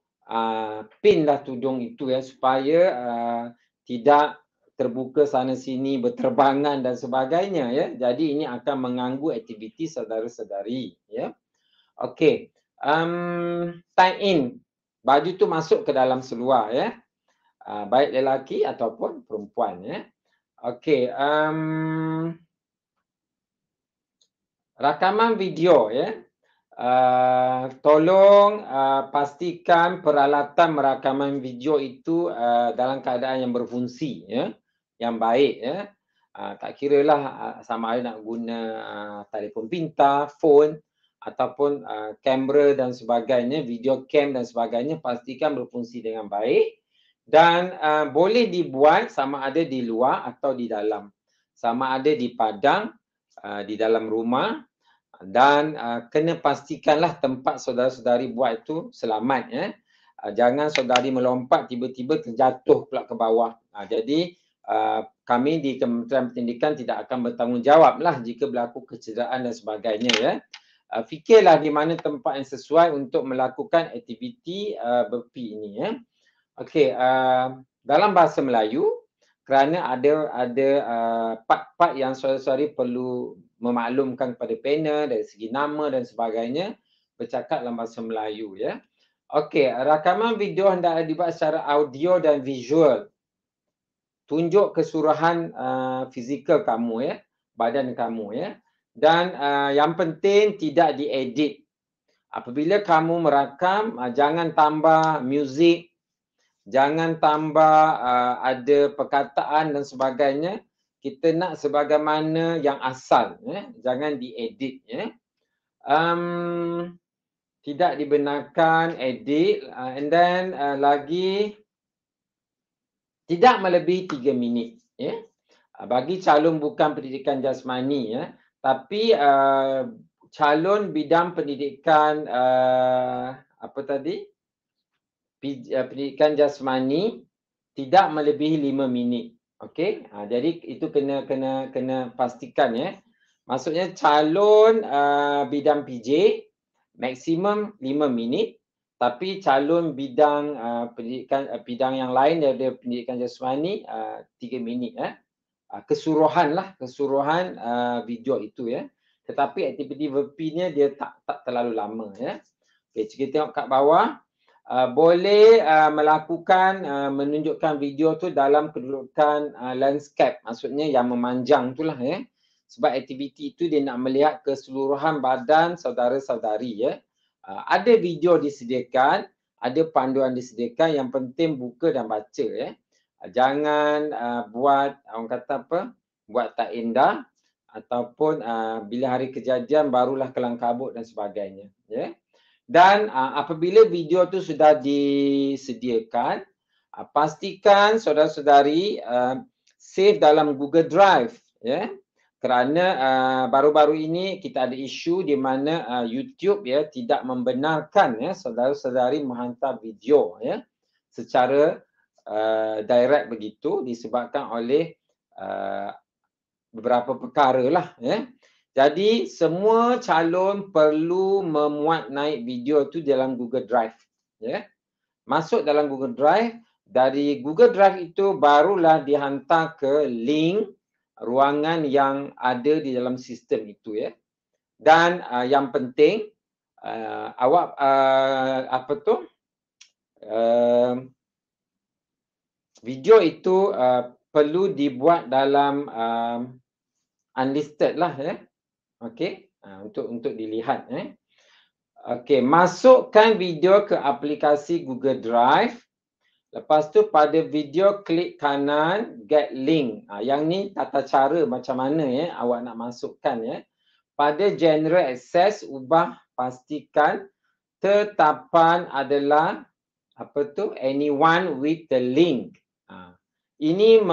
pinlah tudung itu ya supaya tidak terbuka sana sini, berterbangan dan sebagainya ya. Jadi ini akan mengganggu aktiviti saudara-saudari ya. Okey. Tie in. Baju tu masuk ke dalam seluar ya. Baik lelaki ataupun perempuan ya. Okey. Rakaman video ya. Tolong pastikan peralatan merakaman video itu dalam keadaan yang berfungsi ya, yang baik ya. Tak kiralah sama ada nak guna telefon pintar, phone ataupun kamera dan sebagainya, video cam dan sebagainya, pastikan berfungsi dengan baik dan boleh dibuat sama ada di luar atau di dalam, sama ada di padang, di dalam rumah. Dan kena pastikanlah tempat saudara-saudari buat itu selamat ya. Jangan saudari melompat tiba-tiba terjatuh pula ke bawah. Jadi kami di Kementerian Pendidikan tidak akan bertanggungjawab lah jika berlaku kecederaan dan sebagainya ya. Fikirlah di mana tempat yang sesuai untuk melakukan aktiviti berpi ini ya. Okey, dalam bahasa Melayu kerana ada part-part yang saudara-saudari perlu memaklumkan kepada panel dari segi nama dan sebagainya, bercakap dalam bahasa Melayu ya. Okey, rakaman video hendak dibuat secara audio dan visual. Tunjuk keseluruhan fizikal kamu ya, badan kamu ya. Dan yang penting tidak diedit. Apabila kamu merakam, jangan tambah muzik, jangan tambah ada perkataan dan sebagainya. Kita nak sebagaimana yang asal ya. Jangan diedit ya. Tidak dibenarkan edit and then lagi tidak melebihi 3 minit ya. Bagi calon bukan pendidikan jasmani ya, tapi calon bidang pendidikan apa tadi? Pendidikan jasmani tidak melebihi 5 minit. Okey, jadi itu kena pastikan ya. Maksudnya calon bidang PJ maksimum 5 minit, tapi calon bidang pendidikan bidang yang lain daripada pendidikan jasmani 3 minit ya. Keseluruhan video itu ya. Tetapi aktiviti verpinya dia tak terlalu lama ya. Okey, kita tengok kat bawah. Boleh melakukan menunjukkan video tu dalam kedudukan landscape, maksudnya yang memanjang itulah ya. Sebab aktiviti itu dia nak melihat keseluruhan badan saudara-saudari ya. Ada video disediakan, ada panduan disediakan, yang penting buka dan baca ya. Jangan buat orang kata apa? Buat tak indah ataupun bila hari kejadian barulah kelang kabut dan sebagainya ya. Dan apabila video tu sudah disediakan, pastikan saudara-saudari save dalam Google Drive ya. Kerana baru-baru ini kita ada isu di mana YouTube ya tidak membenarkan ya saudara-saudari menghantar video ya secara direct begitu, disebabkan oleh beberapa perkara lah ya. Jadi semua calon perlu memuat naik video tu dalam Google Drive ya. Masuk dalam Google Drive, dari Google Drive itu barulah dihantar ke link ruangan yang ada di dalam sistem itu ya. Dan yang penting awak video itu perlu dibuat dalam unlisted lah ya. Okey, untuk dilihat Okey, masukkan video ke aplikasi Google Drive. Lepas tu pada video klik kanan get link. Yang ni tata cara macam mana awak nak masukkan Pada general access ubah pastikan tetapan adalah anyone with the link. Ini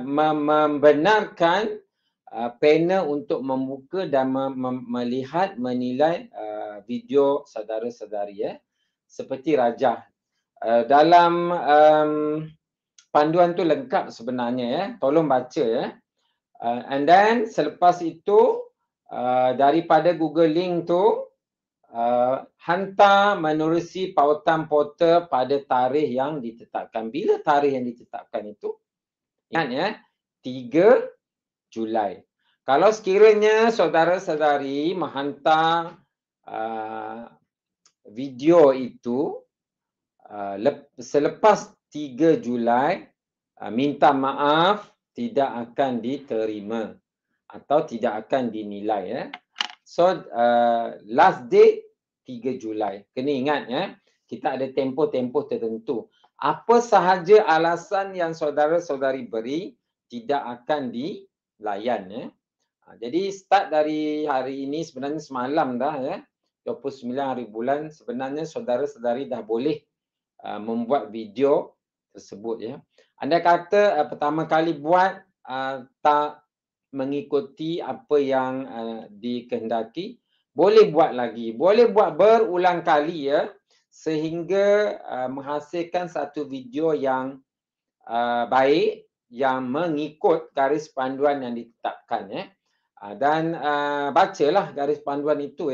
membenarkan panel untuk membuka dan melihat menilai video saudara-saudari seperti Rajah. Dalam panduan tu lengkap sebenarnya tolong baca and then selepas itu daripada Google Link tu hantar menerusi pautan portal pada tarikh yang ditetapkan. Bila tarikh yang ditetapkan itu? Ingat 3 Julai. Kalau sekiranya saudara-saudari menghantar video itu selepas 3 Julai, minta maaf tidak akan diterima atau tidak akan dinilai So last date 3 Julai. Kena ingat kita ada tempoh-tempoh tertentu. Apa sahaja alasan yang saudara-saudari beri tidak akan dilayan Jadi start dari hari ini sebenarnya semalam dah 29 hari bulan sebenarnya saudara-saudari dah boleh membuat video tersebut Anda kata pertama kali buat tak mengikuti apa yang dikehendaki, boleh buat lagi. Boleh buat berulang kali sehingga menghasilkan satu video yang baik yang mengikut garis panduan yang ditetapkan Dan bacalah garis panduan itu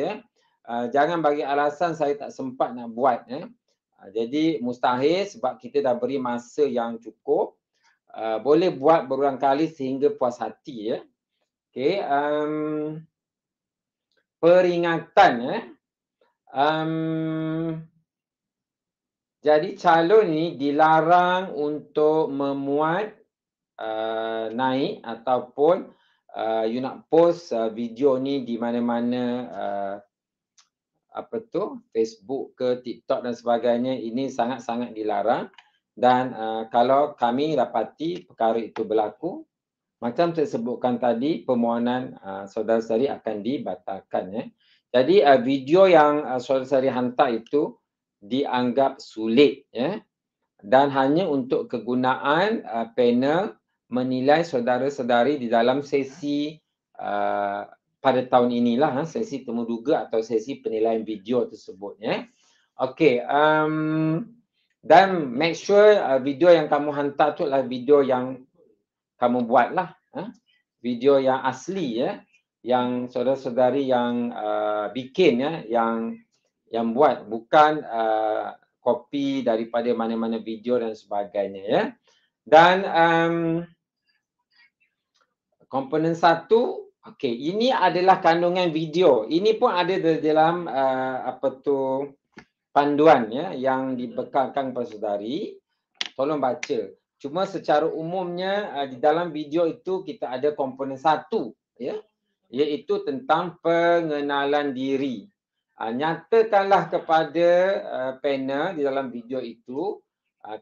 jangan bagi alasan saya tak sempat nak buat Jadi mustahil sebab kita dah beri masa yang cukup. Boleh buat berulang kali sehingga puas hati Okey, peringatan jadi calon ni dilarang untuk memuat naik ataupun you nak post video ni di mana-mana Facebook ke TikTok dan sebagainya. Ini sangat-sangat dilarang dan kalau kami dapati perkara itu berlaku, macam saya sebutkan tadi, permohonan saudara-saudari akan dibatalkan Jadi video yang saudara-saudari hantar itu dianggap sulit dan hanya untuk kegunaan panel menilai saudara-saudari di dalam sesi pada tahun inilah sesi temuduga atau sesi penilaian video tersebut Okey, dan make sure video yang kamu hantar tu adalah video yang kamu buatlah video yang asli yang saudara-saudari yang bikin yang buat, bukan kopi daripada mana-mana video dan sebagainya Dan komponen 1, okey, ini adalah kandungan video. Ini pun ada di dalam panduan yang dibekalkan kepada saudari. Tolong baca. Cuma secara umumnya di dalam video itu kita ada komponen 1 iaitu tentang pengenalan diri. Nyatakanlah kepada panel di dalam video itu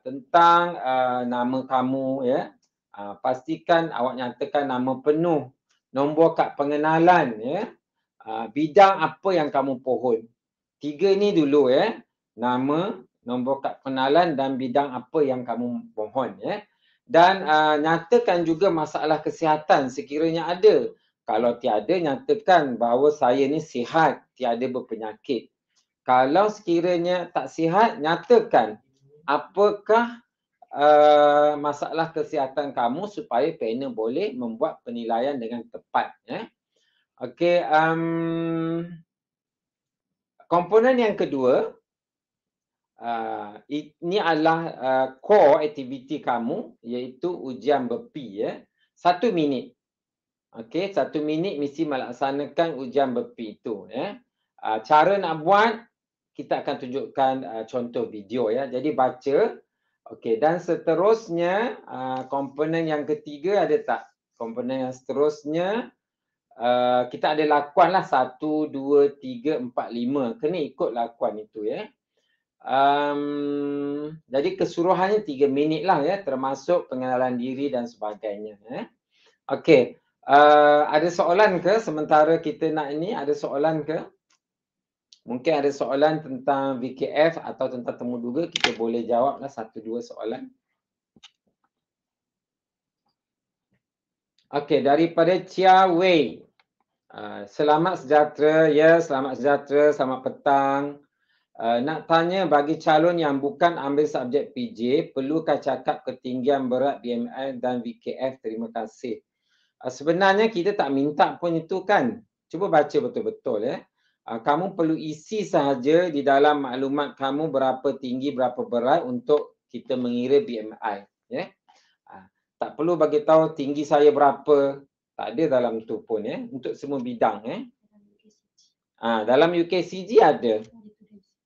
tentang nama kamu pastikan awak nyatakan nama penuh, nombor kad pengenalan bidang apa yang kamu pohon. 3 ni dulu nama, nombor kad pengenalan dan bidang apa yang kamu mohon Dan nyatakan juga masalah kesihatan sekiranya ada. Kalau tiada, nyatakan bahawa saya ni sihat, tiada berpenyakit. Kalau sekiranya tak sihat, nyatakan apakah masalah kesihatan kamu supaya panel boleh membuat penilaian dengan tepat Okey, komponen yang kedua, ini adalah core aktiviti kamu iaitu ujian berpi 1 minit. Okey, 1 minit mesti melaksanakan ujian berpi itu Cara nak buat kita akan tunjukkan contoh video Jadi baca. Okey, dan seterusnya komponen yang ketiga ada tak? Komponen yang seterusnya kita ada lakuan lah 1, 2, 3, 4, 5. Kena ikut lakuan itu ya. Jadi keseluruhannya 3 minit lah ya, termasuk pengenalan diri dan sebagainya. Okey, ada soalan ke sementara kita nak ini? Ada soalan ke? Mungkin ada soalan tentang VKF atau tentang temu duga, kita boleh jawablah 1-2 soalan. Okey, daripada Chia Wei. Selamat sejahtera, ya selamat sejahtera, selamat petang. Nak tanya bagi calon yang bukan ambil subjek PJ, perlukah cakap ketinggian berat BMI dan VKF? Terima kasih. Sebenarnya kita tak minta pun itu kan. Cuba baca betul-betul ya. Kamu perlu isi sahaja di dalam maklumat kamu berapa tinggi, berapa berat untuk kita mengira BMI. Ya. Tak perlu bagi tahu tinggi saya berapa. Tak ada dalam tu pun ya. Untuk semua bidang ya. Dalam UKCG ada.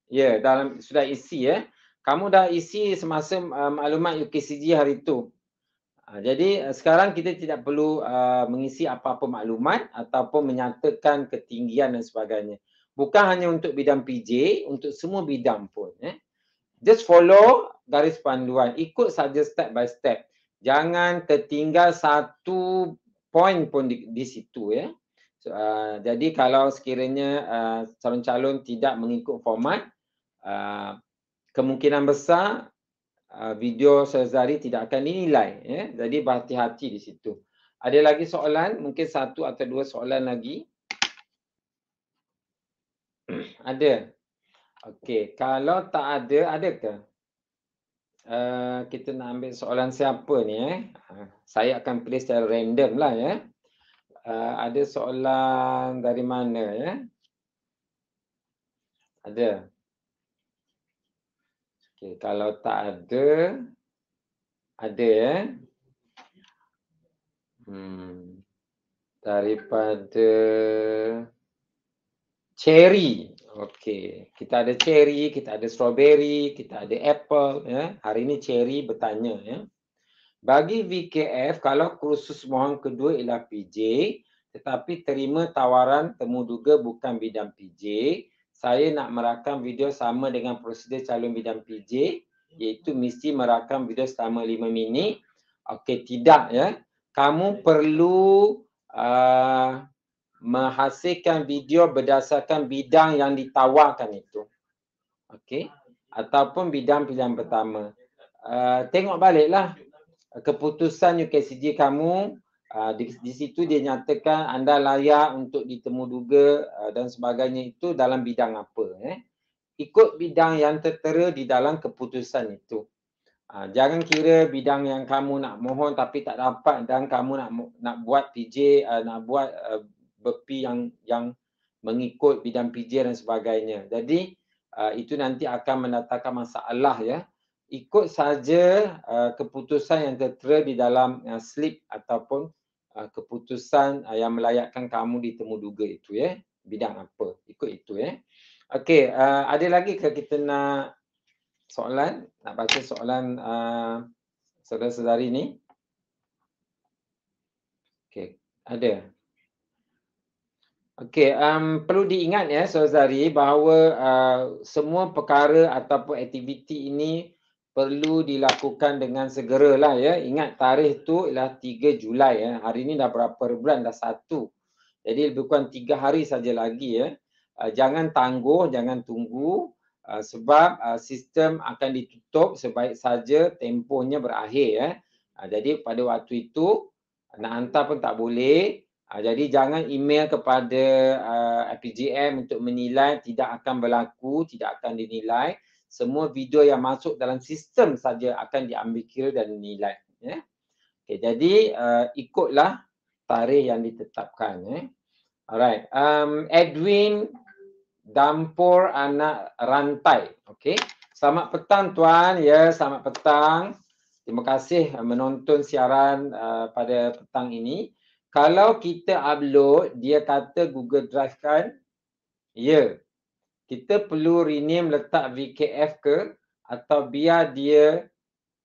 Ya, dalam sudah isi ya. Kamu dah isi semasa maklumat UKCG hari itu. Jadi sekarang kita tidak perlu mengisi apa-apa maklumat ataupun menyatakan ketinggian dan sebagainya. Bukan hanya untuk bidang PJ, untuk semua bidang pun. Just follow garis panduan. Ikut saja step by step. Jangan tertinggal satu poin pun di situ ya. Jadi kalau sekiranya calon-calon tidak mengikut format, kemungkinan besar video Syazari tidak akan dinilai ya. Jadi berhati-hati di situ. Ada lagi soalan? Mungkin 1 atau 2 soalan lagi. Ada. Okey, kalau tak ada, adakah? Kita nak ambil soalan siapa ni Saya akan pilih secara random lah ya. Ada soalan dari mana ya? Ada. Okey, kalau tak ada ya. Daripada cherry. Okey, kita ada cherry, kita ada strawberry, kita ada apple ya. Hari ini cherry bertanya ya. Bagi VKF, kalau kursus mohon kedua ialah PJ, tetapi terima tawaran temu duga bukan bidang PJ, saya nak merakam video sama dengan prosedur calon bidang PJ, iaitu mesti merakam video selama 5 minit. Okey, tidak ya. Kamu perlu menghasilkan video berdasarkan bidang yang ditawarkan itu. Okey, ataupun bidang pilihan pertama. Tengok baliklah keputusan UKCG kamu. Di situ dia nyatakan anda layak untuk ditemu duga dan sebagainya itu dalam bidang apa. Ikut bidang yang tertera di dalam keputusan itu. Jangan kira bidang yang kamu nak mohon tapi tak dapat dan kamu nak buat PJ, nak buat berpi yang mengikut bidang PJ dan sebagainya. Jadi itu nanti akan mendatangkan masalah ya. Ikut saja keputusan yang tertera di dalam slip ataupun keputusan yang melayakkan kamu ditemu duga itu ya. Bidang apa, ikut itu ya. Okey, ada lagi ke kita nak soalan? Nak baca soalan saudara-saudari ni? Okey, ada. Okey, perlu diingat ya saudari bahawa semua perkara ataupun aktiviti ini perlu dilakukan dengan segeralah ya. Ingat tarikh tu ialah 3 Julai ya. Hari ini dah berapa bulan? Dah 1. Jadi lebih kurang 3 hari saja lagi ya. Jangan tangguh, jangan tunggu sebab sistem akan ditutup sebaik saja tempohnya berakhir ya. Jadi pada waktu itu nak hantar pun tak boleh. Jadi jangan email kepada FPGM untuk menilai, tidak akan berlaku, tidak akan dinilai. Semua video yang masuk dalam sistem saja akan diambil kira dan dinilai. Ya. Okay, jadi ikutlah tarikh yang ditetapkan. Alright. Edwin Dampur anak rantai. Okay. Selamat petang tuan. Ya, selamat petang. Terima kasih menonton siaran pada petang ini. Kalau kita upload, dia kata Google Drive kan? Ya. Kita perlu rename letak VKF ke atau biar dia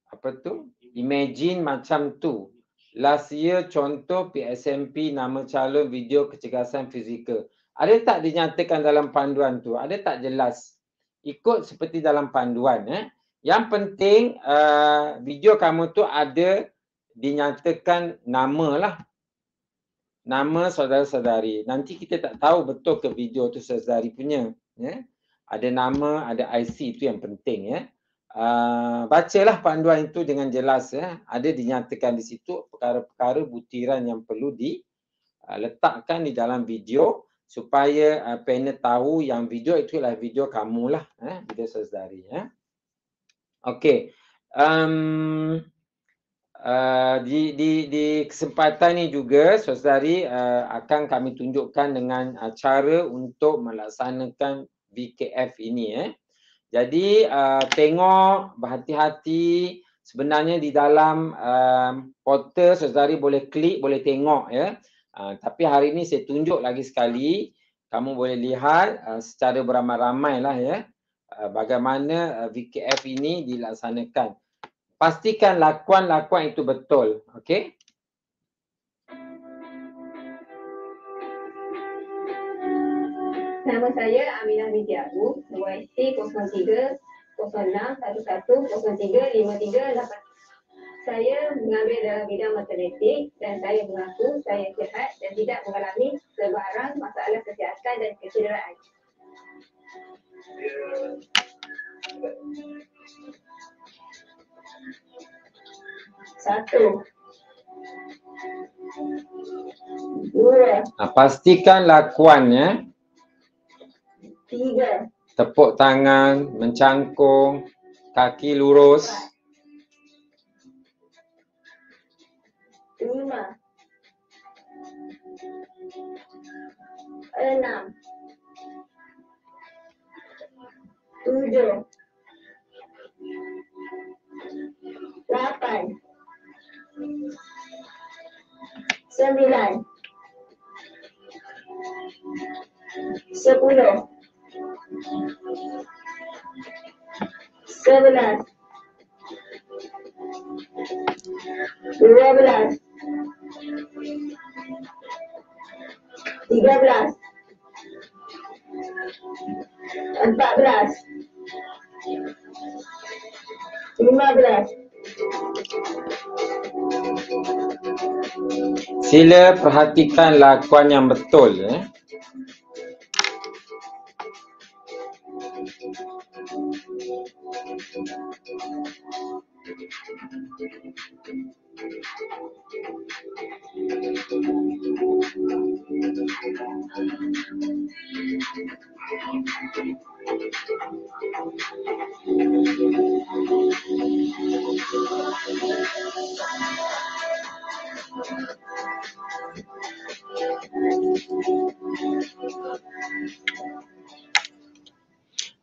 apa tu? Imagine macam tu. last year contoh PSMP nama calon video kecergasan fizikal. Ada tak dinyatakan dalam panduan tu? Ada tak jelas? Ikut seperti dalam panduan. Yang penting video kamu tu ada dinyatakan nama lah. Nama saudara-saudari. Nanti kita tak tahu betul ke video tu saudari punya. Ada nama, ada IC, itu yang penting. Bacalah panduan itu dengan jelas. Ada dinyatakan di situ perkara-perkara butiran yang perlu diletakkan di dalam video supaya panel tahu yang video itu adalah video kamulah, video saudari. Okey. Di kesempatan ini juga saudari akan kami tunjukkan dengan cara untuk melaksanakan VKF ini. Jadi tengok berhati-hati, sebenarnya di dalam portal saudari boleh klik, boleh tengok tapi hari ini saya tunjuk lagi sekali, kamu boleh lihat secara beramai-ramai lah bagaimana VKF ini dilaksanakan. Pastikan lakuan-lakuan itu betul. Okey? Nama saya Aminah binti Abu, nombor IC 03 06 11 03 538. Saya mengambil dalam bidang matematik dan saya mengaku saya sihat dan tidak mengalami sebarang masalah kesihatan dan kecederaan. Satu. Dua. Pastikan lakuannya. Tiga. Tepuk tangan, mencangkung, kaki lurus. 5. 6. 7. 8. 9. 10. 11. 12. 13. 14. 15. Sila perhatikan lakuan yang betul.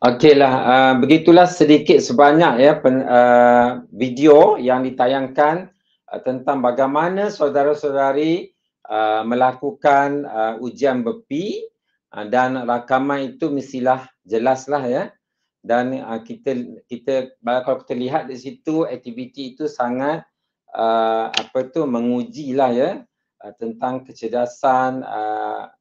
Okeylah, begitulah sedikit sebanyak video yang ditayangkan tentang bagaimana saudara-saudari melakukan ujian BEPI dan rakaman itu mestilah jelaslah dan kita kalau kita lihat di situ aktiviti itu sangat mengujilah tentang kecerdasan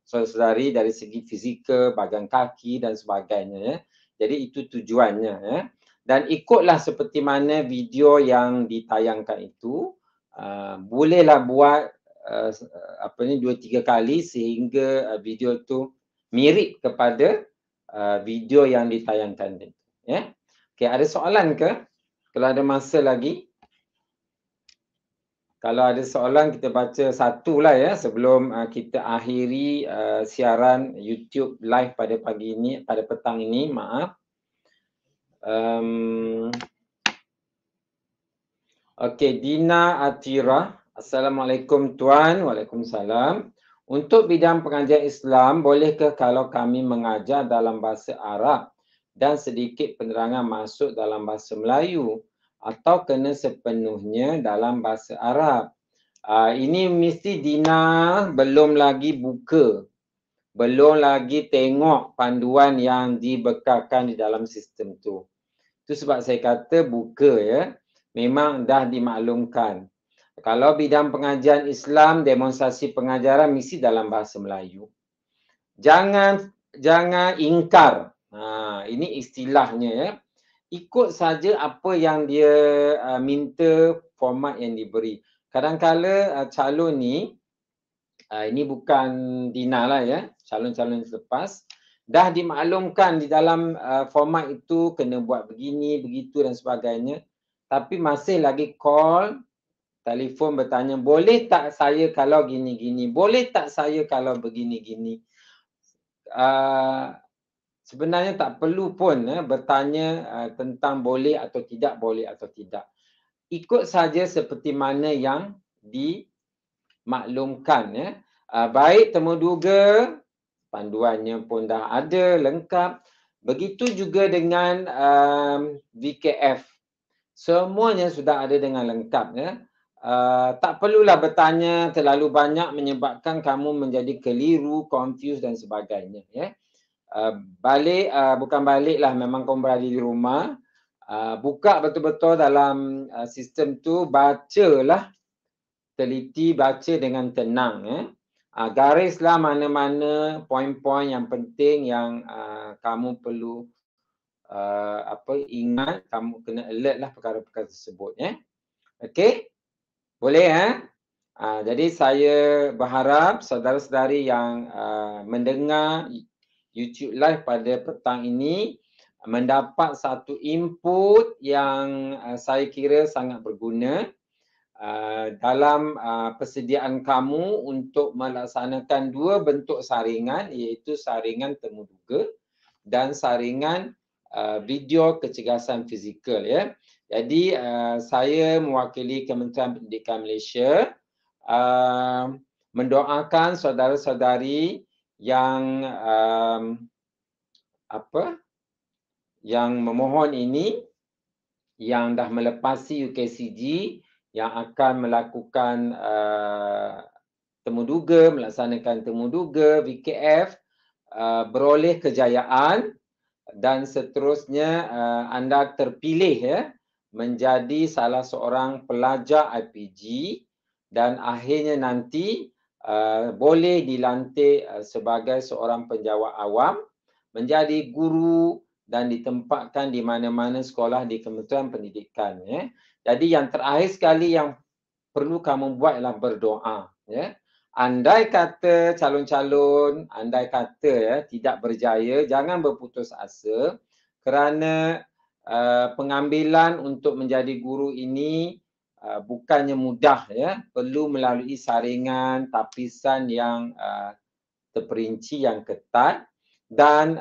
saudara-saudari dari segi fizikal, bahagian kaki dan sebagainya. Jadi itu tujuannya dan ikutlah seperti mana video yang ditayangkan itu. Bolehlah buat 2-3 kali sehingga video itu mirip kepada video yang ditayangkan itu. Okey, ada soalan ke? Kalau ada masa lagi. Kalau ada soalan kita baca satu lah sebelum kita akhiri siaran YouTube live pada pagi ini, pada petang ini, maaf. Okey, Dina Atira. Assalamualaikum Tuan. Waalaikumsalam. Untuk bidang pengajian Islam, bolehkah kalau kami mengajar dalam bahasa Arab dan sedikit penerangan masuk dalam bahasa Melayu? Atau kena sepenuhnya dalam bahasa Arab? Ini mesti Dina belum lagi buka. Belum lagi tengok panduan yang dibekalkan di dalam sistem tu. Itu sebab saya kata buka Memang dah dimaklumkan. Kalau bidang pengajian Islam, demonstrasi pengajaran mesti dalam bahasa Melayu. Jangan ingkar. Ini istilahnya ya. Ikut saja apa yang dia minta, format yang diberi. Kadang-kala calon ni, ini bukan Dina lah ya, calon-calon selepas, dah dimaklumkan di dalam format itu kena buat begini, begitu dan sebagainya. Tapi masih lagi call, telefon bertanya, boleh tak saya kalau gini-gini? Boleh tak saya kalau begini-gini? Sebenarnya tak perlu pun bertanya tentang boleh atau tidak, boleh atau tidak. Ikut saja seperti mana yang dimaklumkan. Ya. Baik temuduga, panduannya pun dah ada, lengkap. Begitu juga dengan VKF. Semuanya sudah ada dengan lengkap. Ya. Tak perlulah bertanya terlalu banyak menyebabkan kamu menjadi keliru, confused dan sebagainya. Ya. Bukan baliklah, memang kau berada di rumah. Buka betul-betul dalam sistem tu, bacalah, teliti, baca dengan tenang. Garislah mana-mana poin-poin yang penting yang kamu perlu ingat, kamu kena alert lah perkara-perkara tersebut. Okey? Boleh jadi saya berharap saudara-saudari yang mendengar YouTube Live pada petang ini mendapat satu input yang saya kira sangat berguna dalam persediaan kamu untuk melaksanakan dua bentuk saringan, iaitu saringan temuduga dan saringan video kecergasan fizikal. Ya. Jadi saya mewakili Kementerian Pendidikan Malaysia mendoakan saudara-saudari yang yang memohon ini, yang dah melepasi UKCG, yang akan melakukan temuduga, melaksanakan temuduga, VKF, beroleh kejayaan dan seterusnya anda terpilih ya menjadi salah seorang pelajar IPG dan akhirnya nanti boleh dilantik sebagai seorang penjawat awam, menjadi guru dan ditempatkan di mana-mana sekolah di Kementerian Pendidikan. Ya. Jadi yang terakhir sekali yang perlu kamu buat ialah berdoa. Ya. Andai kata calon-calon, andai kata tidak berjaya, jangan berputus asa kerana pengambilan untuk menjadi guru ini bukannya mudah. Ya. Perlu melalui saringan, tapisan yang terperinci, yang ketat dan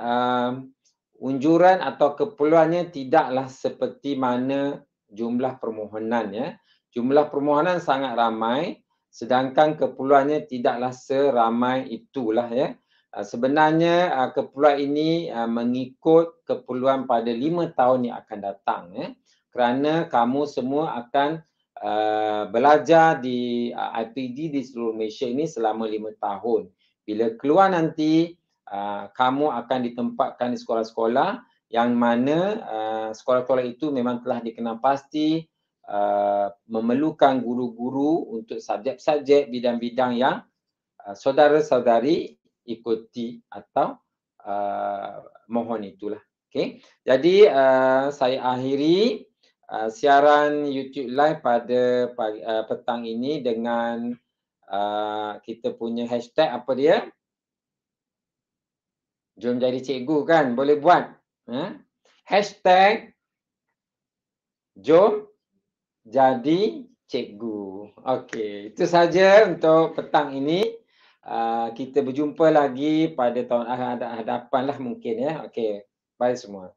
unjuran atau keperluannya tidaklah seperti mana jumlah permohonan. Ya. Jumlah permohonan sangat ramai sedangkan keperluannya tidaklah seramai itulah. Ya. Sebenarnya keperluan ini mengikut keperluan pada 5 tahun yang akan datang. Ya. Kerana kamu semua akan belajar di IPD di seluruh Malaysia ini selama 5 tahun. Bila keluar nanti, kamu akan ditempatkan di sekolah-sekolah yang mana sekolah-sekolah itu memang telah dikenal pasti memerlukan guru-guru untuk subjek-subjek bidang-bidang yang saudara-saudari ikuti atau mohon itulah. Okay. Jadi saya akhiri siaran YouTube Live pada petang ini dengan kita punya hashtag apa dia? Jom jadi cikgu kan? Boleh buat. Hashtag jom jadi cikgu. Okey, itu saja untuk petang ini. Kita berjumpa lagi pada tahun hadapan lah mungkin ya. Okey, bye semua.